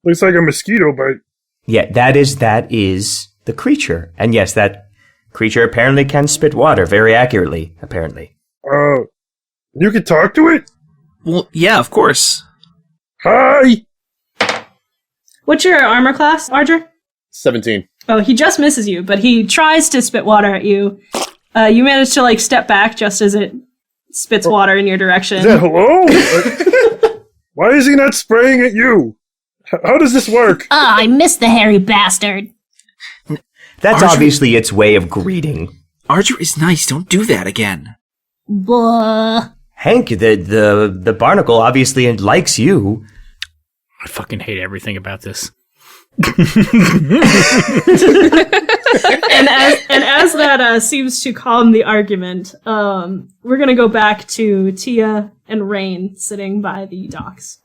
[SPEAKER 2] looks like a mosquito bite.
[SPEAKER 6] Yeah, that is the creature. And yes, that creature apparently can spit water very accurately, apparently.
[SPEAKER 2] You can talk to it?
[SPEAKER 5] Well, yeah, of course.
[SPEAKER 2] Hi!
[SPEAKER 1] what's your armor class, Arger?
[SPEAKER 7] 17.
[SPEAKER 1] Oh, he just misses you, but he tries to spit water at you. You manage to, step back just as it spits water in your direction.
[SPEAKER 2] Is that hello? Why is he not spraying at you? How does this work?
[SPEAKER 9] I missed the hairy bastard.
[SPEAKER 6] That's
[SPEAKER 5] Archer-
[SPEAKER 6] obviously its way of greeting.
[SPEAKER 5] Archer is nice. Don't do that again.
[SPEAKER 9] Buh.
[SPEAKER 6] Hank, the barnacle obviously likes you.
[SPEAKER 3] I fucking hate everything about this.
[SPEAKER 1] and as that seems to calm the argument, we're gonna go back to Tia and Rain sitting by the docks.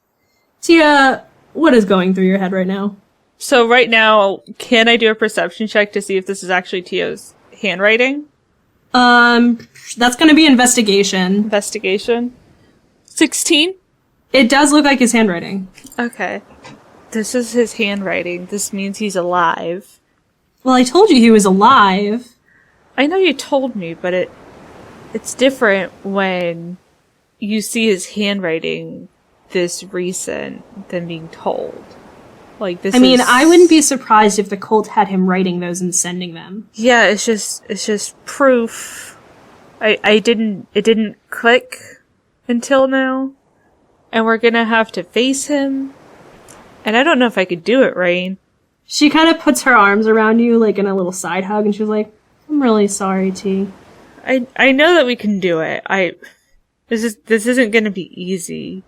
[SPEAKER 1] Tia, what is going through your head right now?
[SPEAKER 4] So right now, can I do a perception check to see if this is actually Tia's handwriting?
[SPEAKER 1] That's gonna be investigation.
[SPEAKER 4] Investigation. 16?
[SPEAKER 1] It does look like his handwriting.
[SPEAKER 4] Okay. This is his handwriting. This means he's alive.
[SPEAKER 1] Well, I told you he was alive.
[SPEAKER 4] I know you told me, but it's different when you see his handwriting this recent than being told. Like this.
[SPEAKER 1] I wouldn't be surprised if the cult had him writing those and sending them.
[SPEAKER 4] Yeah, it's just proof. It didn't click until now. And we're gonna have to face him. And I don't know if I could do it, Rain.
[SPEAKER 1] She kind of puts her arms around you, in a little side hug, and she's like, I'm really sorry, T.
[SPEAKER 4] I know that we can do it. This isn't gonna be easy.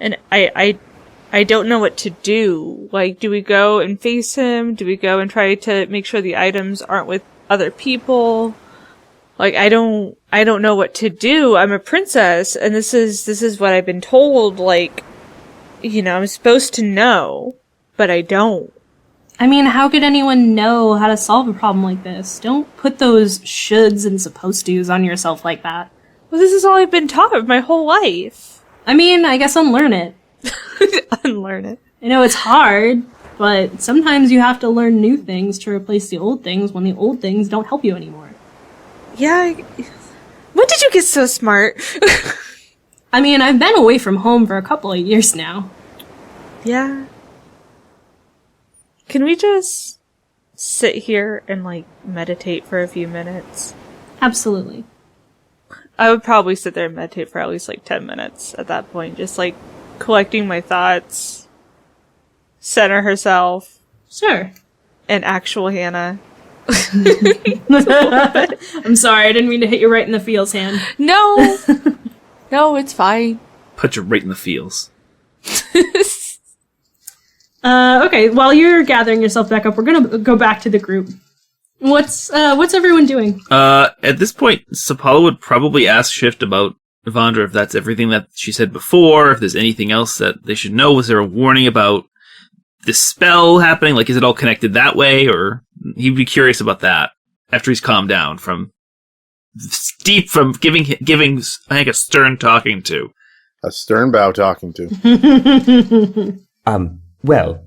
[SPEAKER 4] And I I don't know what to do. Like, do we go and face him? Do we go and try to make sure the items aren't with other people? Like, I don't know what to do. I'm a princess, and this is what I've been told. Like, I'm supposed to know, but I don't.
[SPEAKER 1] I mean, how could anyone know how to solve a problem like this? Don't put those shoulds and supposed tos on yourself like that.
[SPEAKER 4] Well, this is all I've been taught my whole life.
[SPEAKER 1] I mean, I guess unlearn it.
[SPEAKER 4] Unlearn it.
[SPEAKER 1] I know it's hard, but sometimes you have to learn new things to replace the old things when the old things don't help you anymore.
[SPEAKER 4] Yeah. When did you get so smart?
[SPEAKER 1] I mean, I've been away from home for a couple of years now.
[SPEAKER 4] Yeah. Can we just sit here and, meditate for a few minutes?
[SPEAKER 1] Absolutely.
[SPEAKER 4] I would probably sit there and meditate for at least, 10 minutes at that point. Just, collecting my thoughts. Center herself.
[SPEAKER 1] Sure.
[SPEAKER 4] And actual Hannah.
[SPEAKER 1] I'm sorry, I didn't mean to hit you right in the feels, Han.
[SPEAKER 8] No! No, it's fine.
[SPEAKER 5] Put you right in the feels.
[SPEAKER 1] Okay, while you're gathering yourself back up, we're gonna go back to the group. What's everyone doing?
[SPEAKER 5] At this point, Sapala would probably ask Shift about Evandra, if that's everything that she said before, if there's anything else that they should know. Was there a warning about this spell happening? Is it all connected that way? Or he'd be curious about that after he's calmed down from giving, I think, a stern talking to.
[SPEAKER 7] A stern bow talking to.
[SPEAKER 6] Well,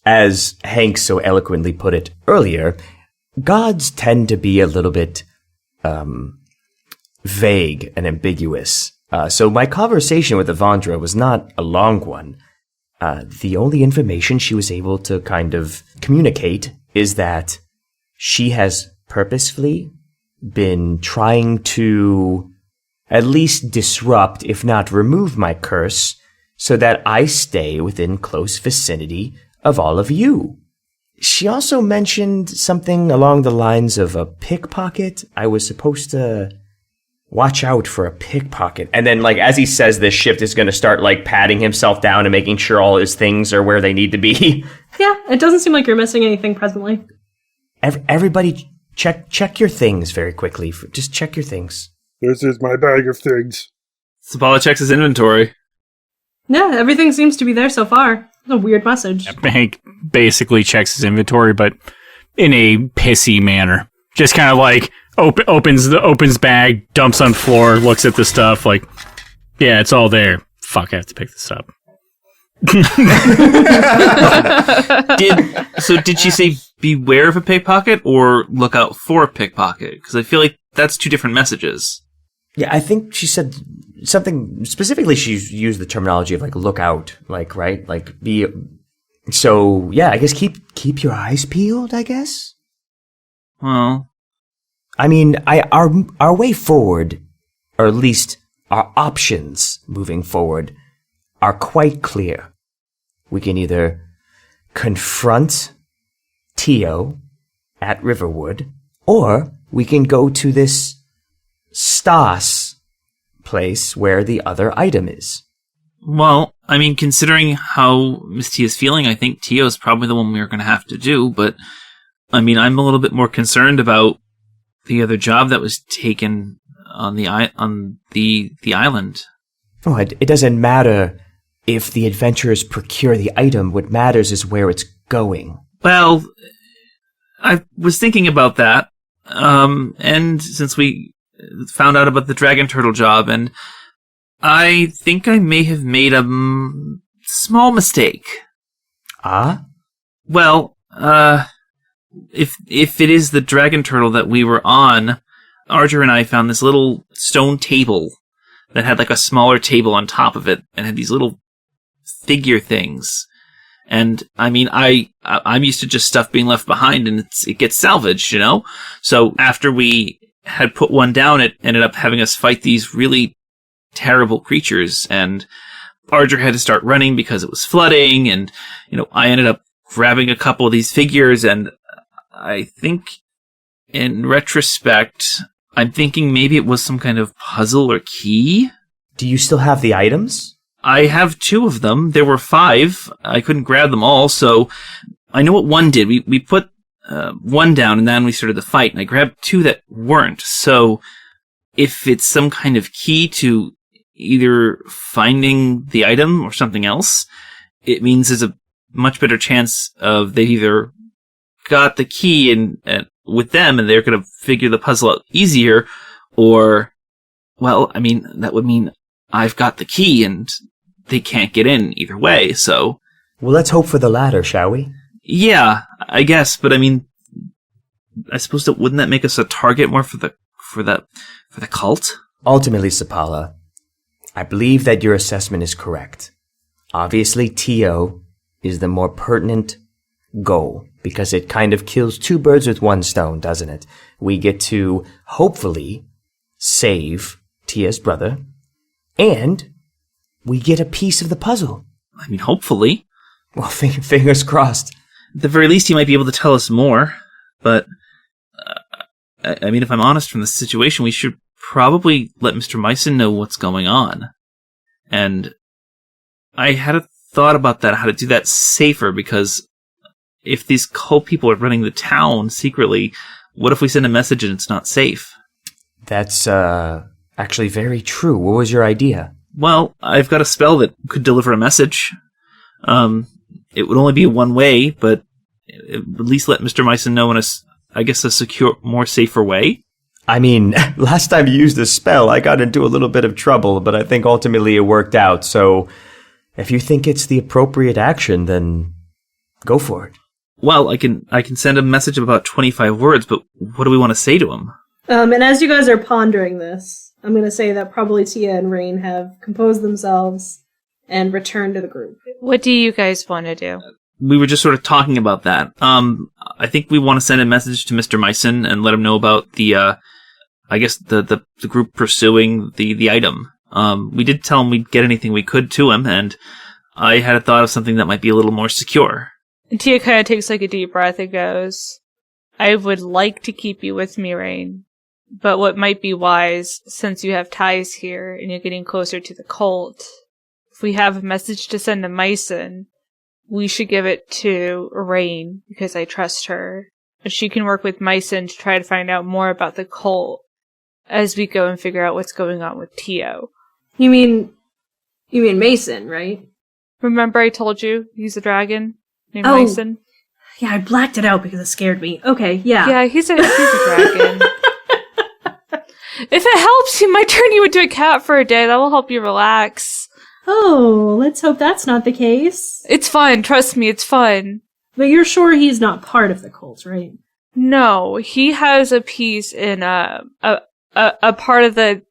[SPEAKER 6] as Hank so eloquently put it earlier, gods tend to be a little bit, vague and ambiguous. So my conversation with Evandra was not a long one. The only information she was able to kind of communicate is that she has purposefully been trying to at least disrupt, if not remove my curse, so that I stay within close vicinity of all of you. She also mentioned something along the lines of a pickpocket. I was supposed to watch out for a pickpocket. And then, as he says this, Shift is going to start, patting himself down and making sure all his things are where they need to be.
[SPEAKER 1] Yeah, it doesn't seem like you're missing anything presently.
[SPEAKER 6] Everybody, check your things very quickly. Just check your things.
[SPEAKER 2] This is my bag of things.
[SPEAKER 5] Sapala checks his inventory.
[SPEAKER 1] Yeah, everything seems to be there so far. It's a weird message.
[SPEAKER 3] Hank basically checks his inventory, but in a pissy manner. Just kind of opens bag, dumps on floor, looks at the stuff, yeah, it's all there. Fuck, I have to pick this up.
[SPEAKER 5] Did she say beware of a pickpocket or look out for a pickpocket? Because I feel like that's two different messages.
[SPEAKER 6] Yeah, I think she said something specifically. She used the terminology of look out, right, be. So yeah, I guess keep your eyes peeled. I guess.
[SPEAKER 5] Well,
[SPEAKER 6] I mean, our way forward, or at least our options moving forward, are quite clear. We can either confront Tio at Riverwood, or we can go to this Stas place where the other item is.
[SPEAKER 5] Well, I mean, considering how Miss T is feeling, I think Tio's probably the one we're going to have to do, but I mean, I'm a little bit more concerned about the other job that was taken on the island.
[SPEAKER 6] Oh, it doesn't matter if the adventurers procure the item. What matters is where it's going.
[SPEAKER 5] Well, I was thinking about that, and since we found out about the dragon turtle job, and I think I may have made a small mistake.
[SPEAKER 6] Ah?
[SPEAKER 5] Well, if it is the dragon turtle that we were on, Archer and I found this little stone table that had a smaller table on top of it and had these little figure things. And I mean, I'm used to just stuff being left behind and it gets salvaged, you know? So after we had put one down, it ended up having us fight these really terrible creatures, and Archer had to start running because it was flooding, and, you know, I ended up grabbing a couple of these figures, and I think in retrospect, I'm thinking maybe it was some kind of puzzle or key.
[SPEAKER 6] Do you still have the items?
[SPEAKER 5] I have 2 of them. There were 5. I couldn't grab them all, so I know what one did. We put one down, and then we started the fight, and I grabbed 2 that weren't. So if it's some kind of key to either finding the item or something else, it means there's a much better chance of they either got the key and with them, and they're going to figure the puzzle out easier, or, well, I mean, that would mean I've got the key, and they can't get in either way, so...
[SPEAKER 6] Well, let's hope for the latter, shall we?
[SPEAKER 5] Yeah, I guess, but I mean, I suppose wouldn't that make us a target more for the cult?
[SPEAKER 6] Ultimately, Sapala, I believe that your assessment is correct. Obviously, T.O. is the more pertinent goal, because it kind of kills 2 birds with 1 stone, doesn't it? We get to, hopefully, save Tia's brother, and we get a piece of the puzzle.
[SPEAKER 5] I mean, hopefully.
[SPEAKER 6] Well, fingers crossed.
[SPEAKER 5] At the very least, he might be able to tell us more, but, I mean, if I'm honest from the situation, we should probably let Mr. Myson know what's going on. And I had a thought about that, how to do that safer, because if these cult people are running the town secretly, what if we send a message and it's not safe?
[SPEAKER 6] That's, actually very true. What was your idea?
[SPEAKER 5] Well, I've got a spell that could deliver a message. It would only be one way, but at least let Mr. Myson know in a secure, more safer way.
[SPEAKER 6] I mean, last time you used this spell, I got into a little bit of trouble, but I think ultimately it worked out. So if you think it's the appropriate action, then go for it.
[SPEAKER 5] Well, I can send a message of about 25 words, but what do we want to say to him?
[SPEAKER 1] And as you guys are pondering this, I'm going to say that probably Tia and Rain have composed themselves and returned to the group.
[SPEAKER 4] What do you guys want to do?
[SPEAKER 5] We were just sort of talking about that. I think we want to send a message to Mr. Myson and let him know about the group pursuing the item. We did tell him we'd get anything we could to him, and I had a thought of something that might be a little more secure.
[SPEAKER 4] And Tia kind of takes like a deep breath and goes, I would like to keep you with me, Rain. But what might be wise, since you have ties here and you're getting closer to the cult, if we have a message to send to Myson, we should give it to Rain, because I trust her. She can work with Myson to try to find out more about the cult as we go and figure out what's going on with Tio.
[SPEAKER 1] You mean Mason, right?
[SPEAKER 4] Remember I told you he's a dragon named
[SPEAKER 1] Oh.
[SPEAKER 4] Myson?
[SPEAKER 1] Yeah, I blacked it out because it scared me. Okay, yeah.
[SPEAKER 4] Yeah, he's a dragon. If it helps, he might turn you into a cat for a day. That will help you relax.
[SPEAKER 1] Oh, let's hope that's not the case.
[SPEAKER 4] It's fun. Trust me, it's fun.
[SPEAKER 1] But you're sure he's not part of the cult, right?
[SPEAKER 4] No, he has a piece in a part of the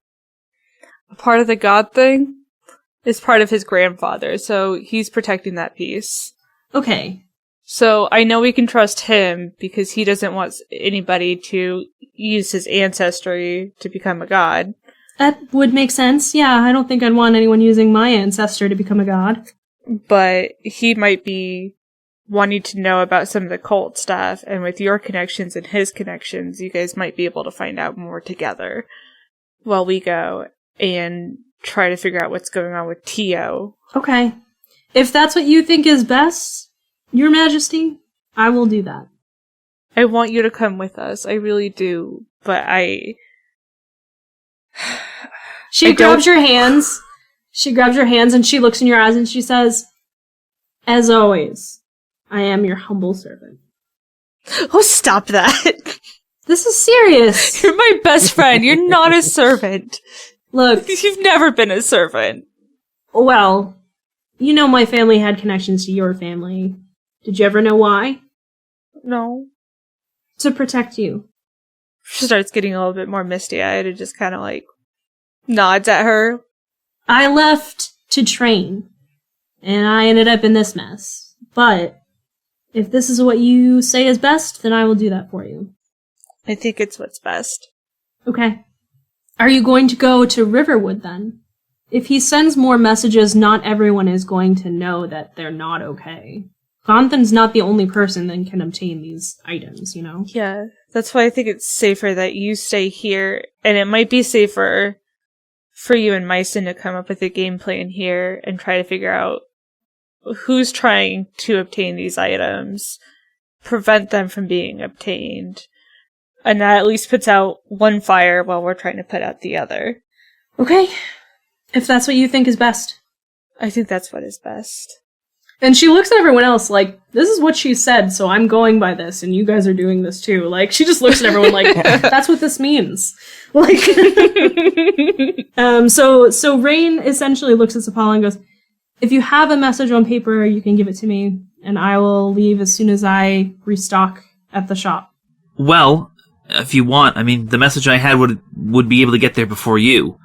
[SPEAKER 4] god thing is part of his grandfather, so he's protecting that piece.
[SPEAKER 1] Okay.
[SPEAKER 4] So I know we can trust him because he doesn't want anybody to use his ancestry to become a god.
[SPEAKER 1] That would make sense. Yeah, I don't think I'd want anyone using my ancestor to become a god.
[SPEAKER 4] But he might be wanting to know about some of the cult stuff, and with your connections and his connections, you guys might be able to find out more together while we go and try to figure out what's going on with Tio.
[SPEAKER 1] Okay. If that's what you think is best, Your Majesty, I will do that.
[SPEAKER 4] I want you to come with us. I really do. But
[SPEAKER 1] She grabs your hands. She grabs your hands and she looks in your eyes and she says, as always, I am your humble servant.
[SPEAKER 4] Oh, stop that.
[SPEAKER 1] This is serious.
[SPEAKER 4] You're my best friend. You're not a servant.
[SPEAKER 1] Look.
[SPEAKER 4] You've never been a servant.
[SPEAKER 1] Well, you know my family had connections to your family. Did you ever know why?
[SPEAKER 4] No.
[SPEAKER 1] To protect you.
[SPEAKER 4] She starts getting a little bit more misty-eyed and just kind of like nods at her.
[SPEAKER 1] I left to train, and I ended up in this mess. But if this is what you say is best, then I will do that for you.
[SPEAKER 4] I think it's what's best.
[SPEAKER 1] Okay. Are you going to go to Riverwood then? If he sends more messages, not everyone is going to know that they're not okay. Gonathan's not the only person that can obtain these items, you know?
[SPEAKER 4] Yeah, that's why I think it's safer that you stay here, and it might be safer for you and Myson to come up with a game plan here and try to figure out who's trying to obtain these items, prevent them from being obtained, and that at least puts out one fire while we're trying to put out the other.
[SPEAKER 1] Okay. If that's what you think is best.
[SPEAKER 4] I think that's what is best.
[SPEAKER 1] And she looks at everyone else like, this is what she said, so I'm going by this, and you guys are doing this too. Like, she just looks at everyone like, that's what this means. Like, so Rain essentially looks at Sapala and goes, if you have a message on paper, you can give it to me, and I will leave as soon as I restock at the shop.
[SPEAKER 5] Well, if you want, I mean, the message I had would be able to get there before you.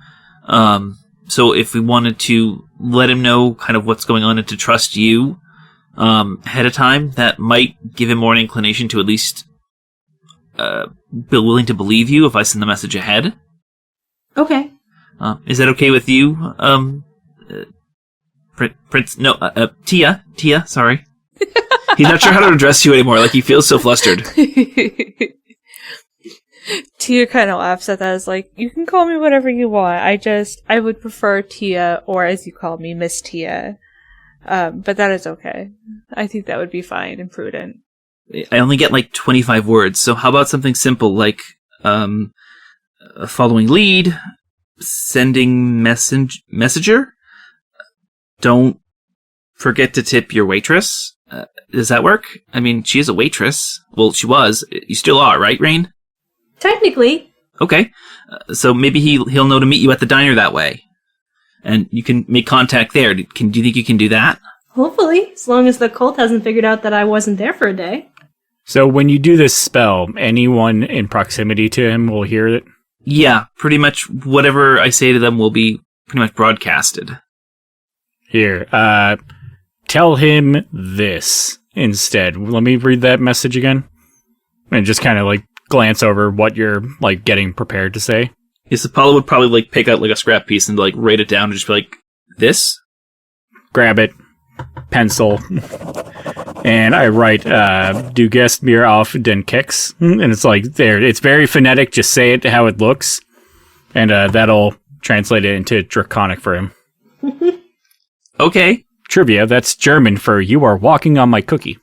[SPEAKER 5] So if we wanted to let him know kind of what's going on and to trust you ahead of time, that might give him more an inclination to at least be willing to believe you if I send the message ahead.
[SPEAKER 1] Okay.
[SPEAKER 5] Is that okay with you, Prince? No, Tia, sorry. He's not sure how to address you anymore, like he feels so flustered.
[SPEAKER 4] Tia kind of laughs at that. It's like, you can call me whatever you want. I would prefer Tia, or as you call me, Miss Tia. But that is okay. I think that would be fine and prudent.
[SPEAKER 5] I only get like 25 words, so how about something simple like following lead, sending messenger? Don't forget to tip your waitress. Does that work? I mean, she is a waitress. Well, she was. You still are, right, Rain?
[SPEAKER 1] Technically.
[SPEAKER 5] Okay. So maybe he'll know to meet you at the diner that way. And you can make contact there. Do you think you can do that?
[SPEAKER 1] Hopefully, as long as the cult hasn't figured out that I wasn't there for a day.
[SPEAKER 3] So when you do this spell, anyone in proximity to him will hear it?
[SPEAKER 5] Yeah, pretty much whatever I say to them will be pretty much broadcasted.
[SPEAKER 3] Here, tell him this instead. Let me read that message again. And just kind of like glance over what you're like getting prepared to say.
[SPEAKER 5] Yes, Apollo would probably like pick out like a scrap piece and like write it down and just be like, this?
[SPEAKER 3] Grab it, pencil, and I write, du gehst mir auf den Keks. And it's like, there, it's very phonetic, just say it how it looks. And that'll translate it into Draconic for him.
[SPEAKER 5] Okay.
[SPEAKER 3] Trivia, that's German for you are walking on my cookie.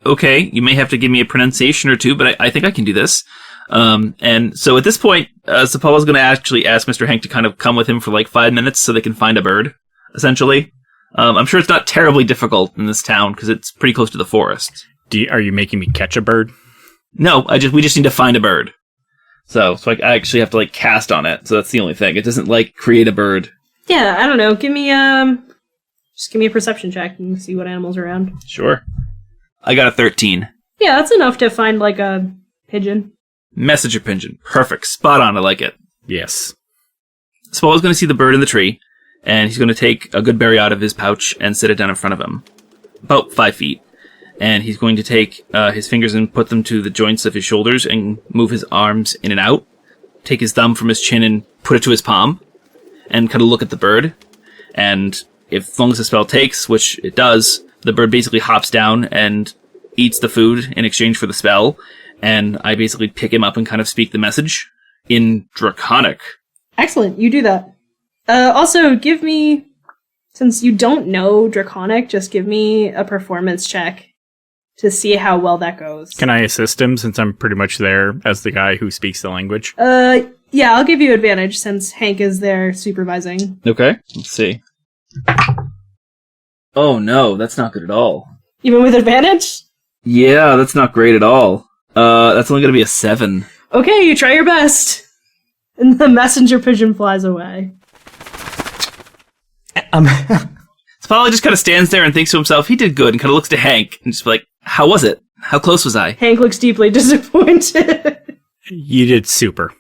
[SPEAKER 5] Okay, you may have to give me a pronunciation or two, but I think I can do this. And so at this point, Sapala's going to actually ask Mr. Hank to kind of come with him for like 5 minutes so they can find a bird, essentially. I'm sure it's not terribly difficult in this town because it's pretty close to the forest.
[SPEAKER 3] Are you making me catch a bird?
[SPEAKER 5] No, we just need to find a bird. So I actually have to like cast on it. So that's the only thing. It doesn't like create a bird.
[SPEAKER 1] Yeah, I don't know. Give me just give me a perception check and see what animals are around.
[SPEAKER 5] Sure. I got a 13.
[SPEAKER 1] Yeah, that's enough to find like a pigeon.
[SPEAKER 5] Messenger pigeon. Perfect. Spot on. I like it.
[SPEAKER 3] Yes.
[SPEAKER 5] Swallow's going to see the bird in the tree, and he's going to take a good berry out of his pouch and sit it down in front of him. About 5 feet. And he's going to take his fingers and put them to the joints of his shoulders and move his arms in and out. Take his thumb from his chin and put it to his palm. And kind of look at the bird. And as long as the spell takes, which it does, the bird basically hops down and eats the food in exchange for the spell. And I basically pick him up and kind of speak the message in Draconic.
[SPEAKER 1] Excellent, you do that. Also, give me, since you don't know Draconic, just give me a performance check to see how well that goes.
[SPEAKER 3] Can I assist him since I'm pretty much there as the guy who speaks the language?
[SPEAKER 1] Yeah, I'll give you advantage since Hank is there supervising.
[SPEAKER 5] Okay, let's see. Oh no, that's not good at all.
[SPEAKER 1] Even with advantage?
[SPEAKER 5] Yeah, that's not great at all. That's only gonna be a 7.
[SPEAKER 1] Okay, you try your best. And the messenger pigeon flies away.
[SPEAKER 5] Spala just kind of stands there and thinks to himself, he did good, and kind of looks to Hank and just be like, how was it? How close was I?
[SPEAKER 1] Hank looks deeply disappointed.
[SPEAKER 3] You did super.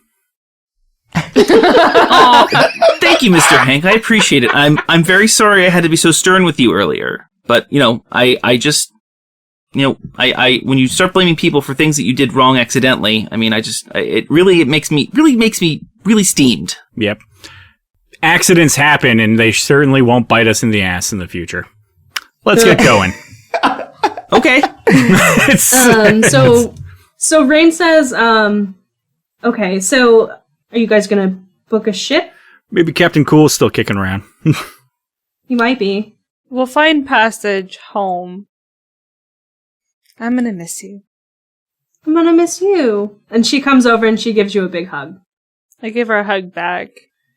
[SPEAKER 5] Oh, thank you, Mr. Hank. I appreciate it. I'm very sorry I had to be so stern with you earlier. But, I just, when you start blaming people for things that you did wrong accidentally, I mean, it makes me really steamed.
[SPEAKER 3] Yep. Accidents happen, and they certainly won't bite us in the ass in the future. Let's get going.
[SPEAKER 5] Okay.
[SPEAKER 1] So Rain says, Okay, so are you guys gonna book a ship?
[SPEAKER 3] Maybe Captain Cool's still kicking around.
[SPEAKER 1] You might be.
[SPEAKER 4] We'll find passage home. I'm gonna miss you.
[SPEAKER 1] I'm gonna miss you. And she comes over and she gives you a big hug.
[SPEAKER 4] I give her a hug back.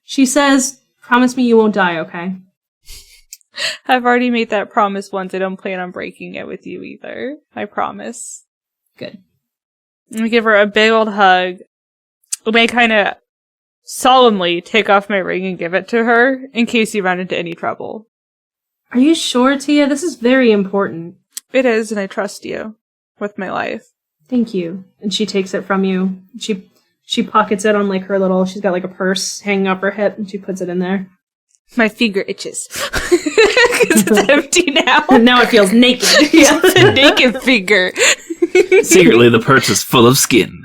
[SPEAKER 1] She says, promise me you won't die, okay?
[SPEAKER 4] I've already made that promise once. I don't plan on breaking it with you either. I promise.
[SPEAKER 1] Good.
[SPEAKER 4] I give her a big old hug. I kind of solemnly take off my ring and give it to her in case you run into any trouble.
[SPEAKER 1] Are you sure, Tia? This is very important.
[SPEAKER 4] It is, and I trust you with my life.
[SPEAKER 1] Thank you. And she takes it from you. She pockets it on like her little, she's got like a purse hanging up her hip and she puts it in there.
[SPEAKER 4] My finger itches. Because it's empty now.
[SPEAKER 1] And now it feels naked.
[SPEAKER 4] Yeah, it's a naked finger.
[SPEAKER 5] Secretly, the purse is full of skin.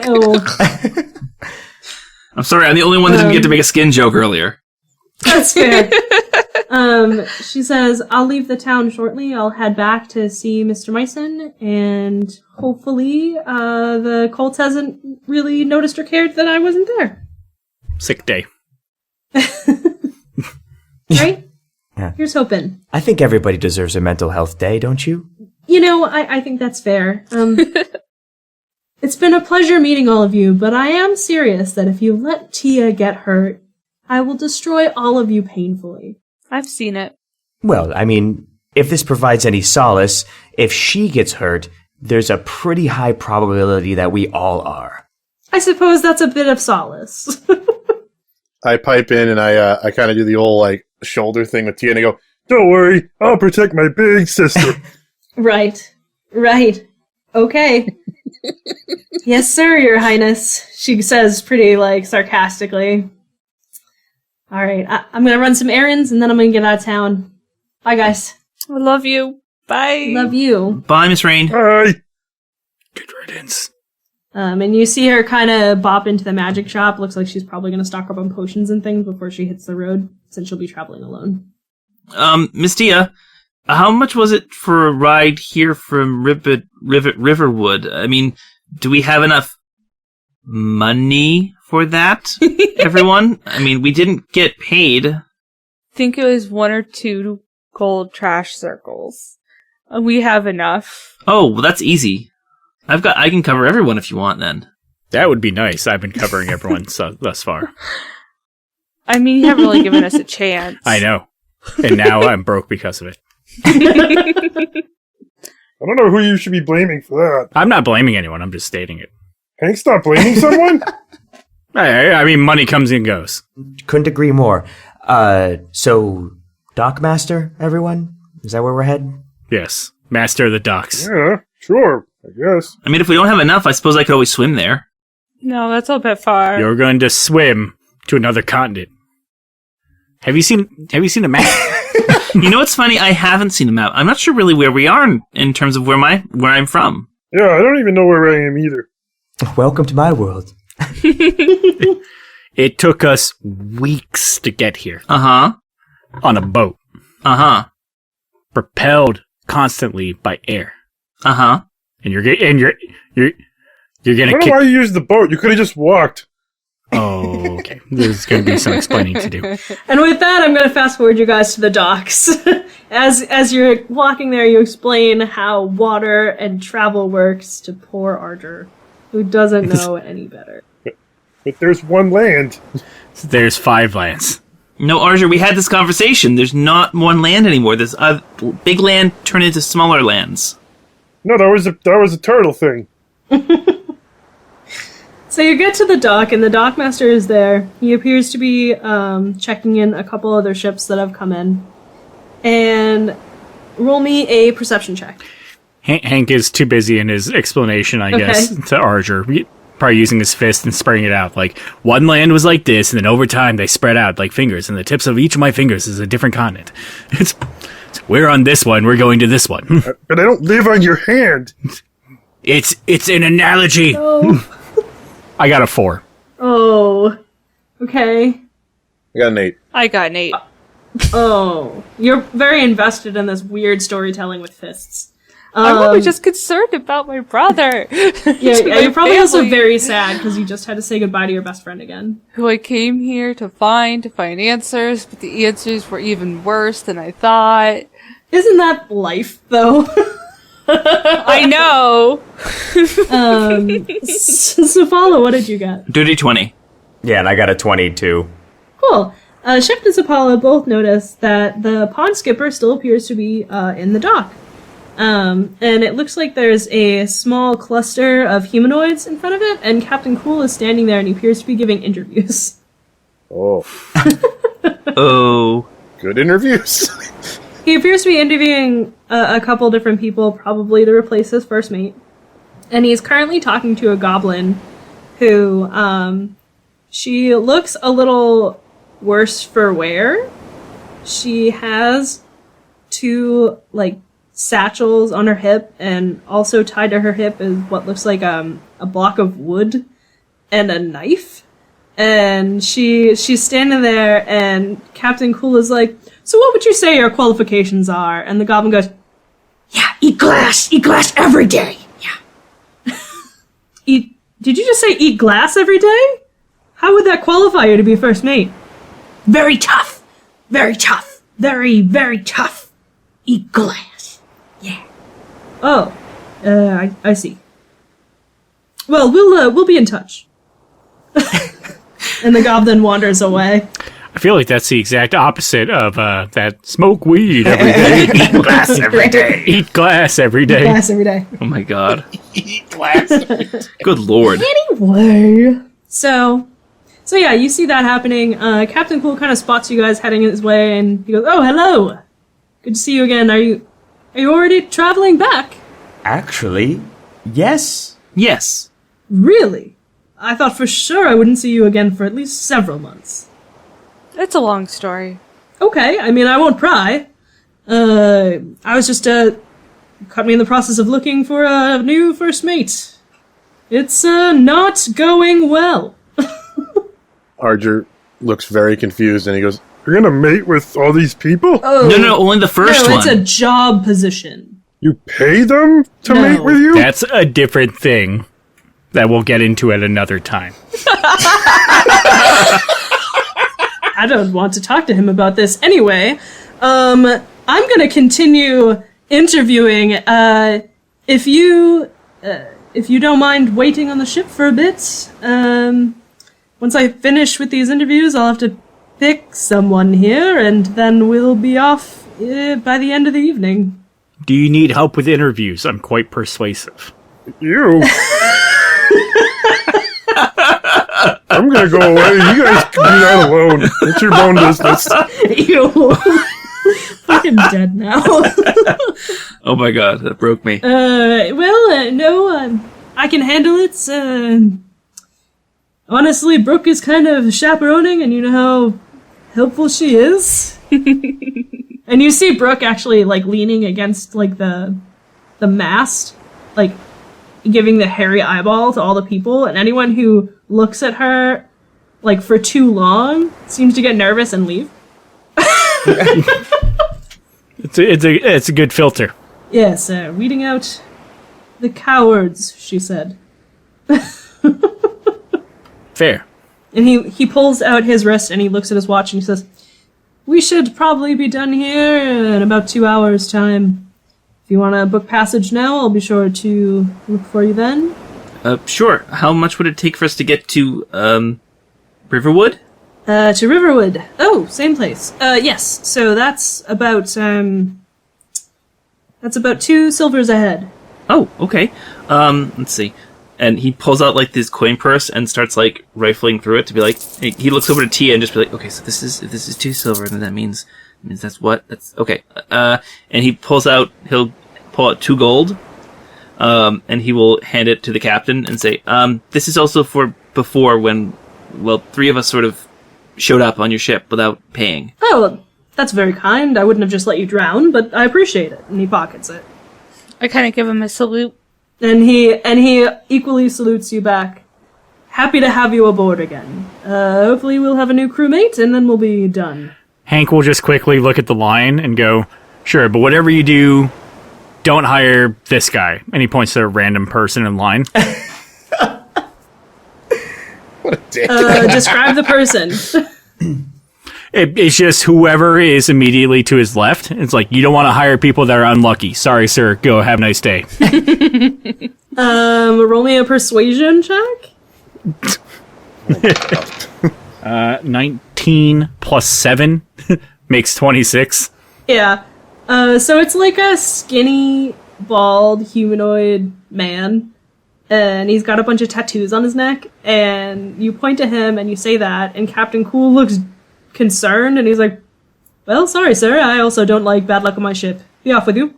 [SPEAKER 1] Oh.
[SPEAKER 5] I'm sorry, I'm the only one that didn't get to make a skin joke earlier.
[SPEAKER 1] That's fair. She says, I'll leave the town shortly. I'll head back to see Mr. Myson, and hopefully the cult hasn't really noticed or cared that I wasn't there.
[SPEAKER 3] Sick day.
[SPEAKER 1] Right?
[SPEAKER 6] Yeah.
[SPEAKER 1] Here's hoping.
[SPEAKER 6] I think everybody deserves a mental health day, don't you?
[SPEAKER 1] You know, I think that's fair. It's been a pleasure meeting all of you, but I am serious that if you let Tia get hurt, I will destroy all of you painfully.
[SPEAKER 4] I've seen it.
[SPEAKER 6] Well, I mean, if this provides any solace, if she gets hurt, there's a pretty high probability that we all are.
[SPEAKER 1] I suppose that's a bit of solace.
[SPEAKER 7] I pipe in and I kind of do the old like shoulder thing with Tia and I go,
[SPEAKER 2] Don't worry, I'll protect my big sister.
[SPEAKER 1] Right. Okay. Yes, sir, your highness, she says pretty, like, sarcastically. Alright, I'm gonna run some errands, and then I'm gonna get out of town. Bye, guys.
[SPEAKER 4] I love you. Bye.
[SPEAKER 1] Love you.
[SPEAKER 5] Bye, Miss Rain.
[SPEAKER 2] Hi.
[SPEAKER 3] Good riddance.
[SPEAKER 1] And you see her kind of bop into the magic shop. Looks like she's probably gonna stock up on potions and things before she hits the road, since she'll be traveling alone.
[SPEAKER 5] Miss Tia, how much was it for a ride here from Riverwood? I mean, do we have enough money for that, everyone? I mean, we didn't get paid.
[SPEAKER 4] I think it was 1 or 2 gold trash circles. We have enough.
[SPEAKER 5] Oh, well, that's easy. I can cover everyone if you want, then.
[SPEAKER 3] That would be nice. I've been covering everyone thus far.
[SPEAKER 4] I mean, you haven't really given us a chance.
[SPEAKER 3] I know. And now I'm broke because of it.
[SPEAKER 2] I don't know who you should be blaming for that.
[SPEAKER 3] I'm not blaming anyone. I'm just stating it.
[SPEAKER 2] Hank's not blaming someone?
[SPEAKER 3] I mean, money comes and goes.
[SPEAKER 6] Couldn't agree more. So, Dockmaster, everyone? Is that where we're heading?
[SPEAKER 3] Yes. Master of the docks.
[SPEAKER 2] Yeah, sure, I guess.
[SPEAKER 5] I mean, if we don't have enough, I suppose I could always swim there.
[SPEAKER 4] No, that's a bit far.
[SPEAKER 3] You're going to swim to another continent. Have you seen a map?
[SPEAKER 5] You know what's funny? I haven't seen a map. I'm not sure really where we are in terms of where I'm from.
[SPEAKER 2] Yeah, I don't even know where I am either.
[SPEAKER 6] Welcome to my world.
[SPEAKER 3] It took us weeks to get here.
[SPEAKER 5] Uh-huh.
[SPEAKER 3] On a boat.
[SPEAKER 5] Uh-huh.
[SPEAKER 3] Propelled constantly by air.
[SPEAKER 5] Uh-huh.
[SPEAKER 3] And you're gonna
[SPEAKER 2] I don't know why you used the boat. You could have just walked.
[SPEAKER 3] Oh, okay. There's going to be some explaining to do.
[SPEAKER 1] And with that, I'm going to fast forward you guys to the docks. As you're walking there, you explain how water and travel works to poor Arger, who doesn't know any better.
[SPEAKER 2] But there's one land.
[SPEAKER 3] There's 5 lands.
[SPEAKER 5] No, Arger, we had this conversation. There's not one land anymore. There's a big land turned into smaller lands.
[SPEAKER 2] No, that was a turtle thing.
[SPEAKER 1] So you get to the dock, and the dockmaster is there. He appears to be checking in a couple other ships that have come in. And roll me a perception check.
[SPEAKER 3] Hank is too busy in his explanation, I guess, to Arger. Probably using his fist and spreading it out. Like, one land was like this, and then over time they spread out like fingers, and the tips of each of my fingers is a different continent. We're on this one, we're going to this one.
[SPEAKER 2] But I don't live on your hand.
[SPEAKER 3] It's an analogy.
[SPEAKER 1] Oh.
[SPEAKER 3] I got a 4.
[SPEAKER 1] Oh. Okay.
[SPEAKER 7] I got an 8.
[SPEAKER 4] I got an 8.
[SPEAKER 1] Oh. You're very invested in this weird storytelling with fists.
[SPEAKER 4] I'm really just concerned about my brother.
[SPEAKER 1] Yeah, you're probably also very sad because you just had to say goodbye to your best friend again.
[SPEAKER 8] Who I came here to find answers, but the answers were even worse than I thought.
[SPEAKER 1] Isn't that life, though?
[SPEAKER 4] I know.
[SPEAKER 1] Safala, what did you get?
[SPEAKER 5] Dirty 20.
[SPEAKER 6] Yeah, and I got a 22.
[SPEAKER 1] Cool. Shep and Safala both notice that the pond skipper still appears to be in the dock. And it looks like there's a small cluster of humanoids in front of it, and Captain Cool is standing there and he appears to be giving interviews.
[SPEAKER 7] Oh.
[SPEAKER 5] Oh.
[SPEAKER 7] Good interviews.
[SPEAKER 1] He appears to be interviewing a couple different people, probably to replace his first mate. And he's currently talking to a goblin who, she looks a little worse for wear. She has two, satchels on her hip, and also tied to her hip is what looks like a block of wood and a knife. And she's standing there, and Captain Cool is like, "So what would you say your qualifications are?" And the goblin goes,
[SPEAKER 9] Yeah, eat glass every day. Yeah.
[SPEAKER 1] Did you just say eat glass every day? How would that qualify you to be first mate?
[SPEAKER 9] Very tough. Very tough. Very, very tough. Eat glass. Yeah.
[SPEAKER 1] Oh, I see. Well, we'll be in touch. And the goblin wanders away.
[SPEAKER 3] I feel like that's the exact opposite of that smoke weed every day. Eat glass every day. Eat glass every day.
[SPEAKER 1] Glass every day.
[SPEAKER 5] Oh my god.
[SPEAKER 7] Eat glass.
[SPEAKER 5] Good lord.
[SPEAKER 1] Anyway, so yeah, you see that happening. Captain Cool kind of spots you guys heading his way, and he goes, "Oh, hello. Good to see you again. Are you already traveling back?"
[SPEAKER 6] Actually, yes.
[SPEAKER 5] Yes.
[SPEAKER 1] Really? I thought for sure I wouldn't see you again for at least several months.
[SPEAKER 4] It's a long story.
[SPEAKER 1] Okay, I mean, I won't pry. I was just, caught me in the process of looking for a new first mate. It's, not going well.
[SPEAKER 7] Arger looks very confused and he goes,
[SPEAKER 2] You're gonna mate with all these people?
[SPEAKER 1] Oh,
[SPEAKER 5] No, only the first
[SPEAKER 1] no,
[SPEAKER 5] one.
[SPEAKER 1] it's a job position.
[SPEAKER 2] You pay them to
[SPEAKER 1] No.
[SPEAKER 2] mate with you?
[SPEAKER 3] That's a different thing that we'll get into at another time.
[SPEAKER 1] I don't want to talk to him about this anyway. I'm gonna continue interviewing. If you don't mind waiting on the ship for a bit, once I finish with these interviews, I'll have to pick someone here, and then we'll be off by the end of the evening.
[SPEAKER 3] Do you need help with interviews? I'm quite persuasive.
[SPEAKER 2] You. I'm gonna go away. You guys can do that alone. It's your own business.
[SPEAKER 1] Ew. Fucking dead now.
[SPEAKER 5] Oh my god, that broke me.
[SPEAKER 1] No, I can handle it. Honestly, Brooke is kind of chaperoning, and you know how helpful she is. And you see Brooke actually, leaning against, the mast, giving the hairy eyeball to all the people, and anyone who looks at her, for too long seems to get nervous and leave.
[SPEAKER 3] It's a good filter.
[SPEAKER 1] Yes, weeding out the cowards, she said.
[SPEAKER 3] Fair.
[SPEAKER 1] And he pulls out his wrist and he looks at his watch and he says, "We should probably be done here in about 2 hours' time. If you want to book passage now, I'll be sure to look for you then."
[SPEAKER 5] Sure. How much would it take for us to get to, Riverwood?
[SPEAKER 1] To Riverwood. Oh, same place. Yes. So that's about 2 silvers ahead.
[SPEAKER 5] Oh, okay. Let's see. And he pulls out this coin purse and starts rifling through it to be he looks over to Tia and just be like, okay, so if this is 2 silver, then that means that's what? That's okay. And he'll pull out 2 gold, and he will hand it to the captain and say, this is also for before when, 3 of us sort of showed up on your ship without paying.
[SPEAKER 1] Oh, well, that's very kind. I wouldn't have just let you drown, but I appreciate it. And he pockets it.
[SPEAKER 4] I kind of give him a salute.
[SPEAKER 1] And he equally salutes you back. Happy to have you aboard again. Hopefully we'll have a new crewmate, and then we'll be done.
[SPEAKER 3] Hank will just quickly look at the line and go, "Sure, but whatever you do, don't hire this guy. And he points to a random person in line.
[SPEAKER 7] What a dick.
[SPEAKER 1] Describe the person.
[SPEAKER 3] It's just whoever is immediately to his left. It's like, you don't want to hire people that are unlucky. Sorry, sir. Go. Have a nice day.
[SPEAKER 1] Roll me a persuasion check.
[SPEAKER 3] 19 plus 7 makes 26.
[SPEAKER 1] Yeah. So it's like a skinny, bald, humanoid man. And he's got a bunch of tattoos on his neck. And you point to him and you say that. And Captain Cool looks concerned. And he's like, well, sorry, sir. I also don't like bad luck on my ship. Be off with you.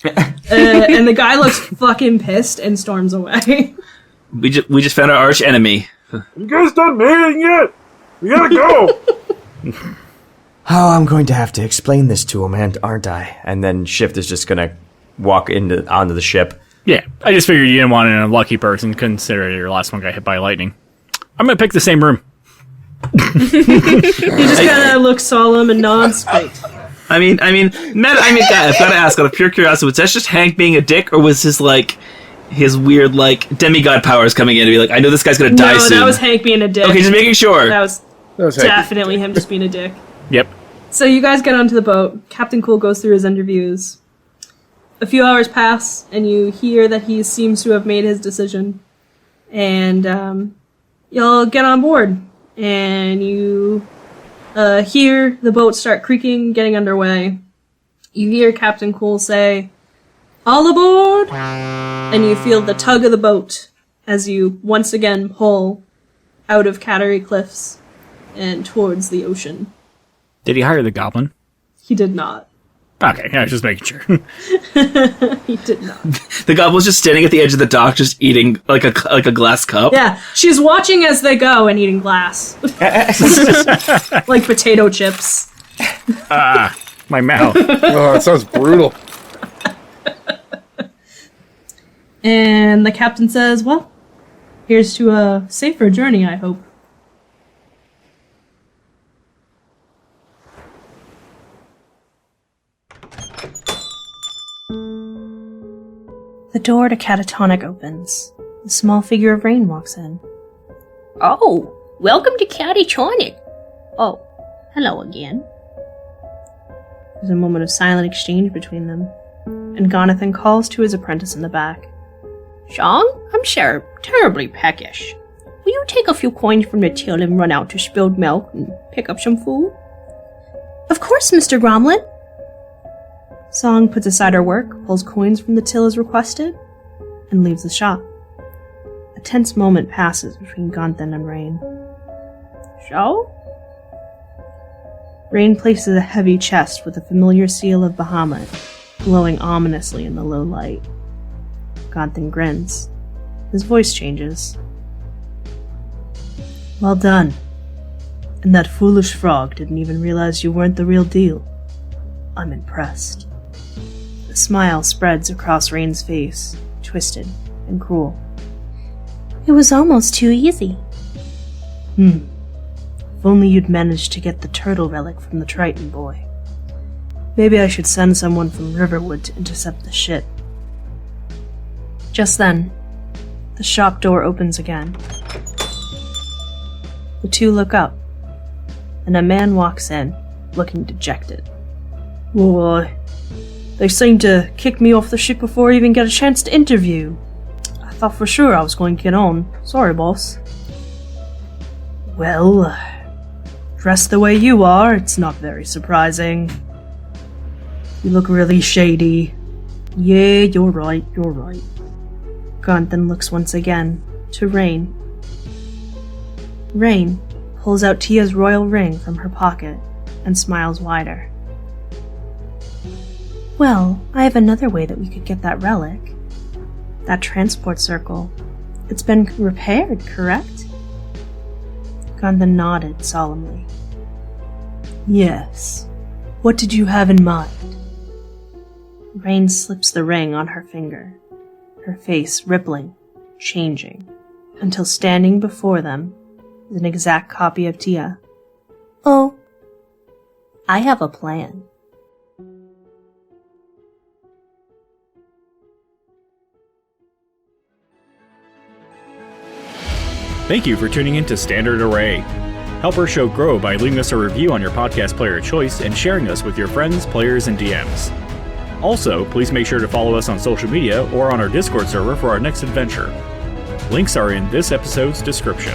[SPEAKER 1] And the guy looks fucking pissed and storms away.
[SPEAKER 5] We just found our arch enemy.
[SPEAKER 2] You guys done mating yet? We gotta go.
[SPEAKER 6] Oh, I'm going to have to explain this to him, aren't I? And then Shift is just gonna walk onto the ship.
[SPEAKER 3] Yeah, I just figured you didn't want an unlucky person, considering your last one got hit by lightning. I'm gonna pick the same room.
[SPEAKER 1] He just kind of looks solemn and nods. Great.
[SPEAKER 5] I mean, Matt, I've got to ask, out of pure curiosity, was that just Hank being a dick, or was his weird, demigod powers coming in to be like, I know this guy's gonna die soon?
[SPEAKER 1] No, that was Hank being a dick.
[SPEAKER 5] Okay, just making sure.
[SPEAKER 1] That was
[SPEAKER 7] Hank.
[SPEAKER 1] definitely him just being a dick.
[SPEAKER 3] Yep.
[SPEAKER 1] So you guys get onto the boat. Captain Cool goes through his interviews. A few hours pass, and you hear that he seems to have made his decision. And you'll get on board. And you hear the boat start creaking, getting underway. You hear Captain Cool say, all aboard! And you feel the tug of the boat as you once again pull out of Cattery Cliffs and towards the ocean.
[SPEAKER 3] Did he hire the goblin?
[SPEAKER 1] He did not.
[SPEAKER 3] Okay, I was just making sure.
[SPEAKER 1] He did not.
[SPEAKER 5] The goblin's just standing at the edge of the dock, just eating like a glass cup.
[SPEAKER 1] Yeah, she's watching as they go and eating glass. Like potato chips.
[SPEAKER 3] My mouth.
[SPEAKER 7] Oh, that sounds brutal.
[SPEAKER 1] And the captain says, well, here's to a safer journey, I hope. The door to Catatonic opens. A small figure of Rain walks in.
[SPEAKER 9] Oh, welcome to Catatonic. Oh, hello again.
[SPEAKER 1] There's a moment of silent exchange between them, and Gonathan calls to his apprentice in the back.
[SPEAKER 9] Sean, I'm terribly peckish. Will you take a few coins from the till and run out to Spilled Milk and pick up some food?
[SPEAKER 1] Of course, Mr. Gromlin. Song puts aside her work, pulls coins from the till as requested, and leaves the shop. A tense moment passes between Gonathan and Rain.
[SPEAKER 9] So?
[SPEAKER 1] Rain places a heavy chest with a familiar seal of Bahamut, glowing ominously in the low light. Gonathan grins. His voice changes. Well done. And that foolish frog didn't even realize you weren't the real deal. I'm impressed. A smile spreads across Rain's face, twisted and cruel.
[SPEAKER 9] It was almost too easy.
[SPEAKER 1] If only you'd managed to get the turtle relic from the Triton boy. Maybe I should send someone from Riverwood to intercept the ship. Just then, the shop door opens again. The two look up, and a man walks in, looking dejected. Why, they seemed to kick me off the ship before I even get a chance to interview. I thought for sure I was going to get on. Sorry, boss. Well, dressed the way you are, it's not very surprising. You look really shady. Yeah, you're right. Gonathan looks once again to Rain. Rain pulls out Tia's royal ring from her pocket and smiles wider. Well, I have another way that we could get that relic. That transport circle. It's been repaired, correct? Gonathan nodded solemnly. Yes. What did you have in mind? Rain slips the ring on her finger, her face rippling, changing, until standing before them is an exact copy of Tia.
[SPEAKER 9] Oh, I have a plan.
[SPEAKER 3] Thank you for tuning in to Standard Aerei. Help our show grow by leaving us a review on your podcast player of choice and sharing us with your friends, players, and DMs. Also, please make sure to follow us on social media or on our Discord server for our next adventure. Links are in this episode's description.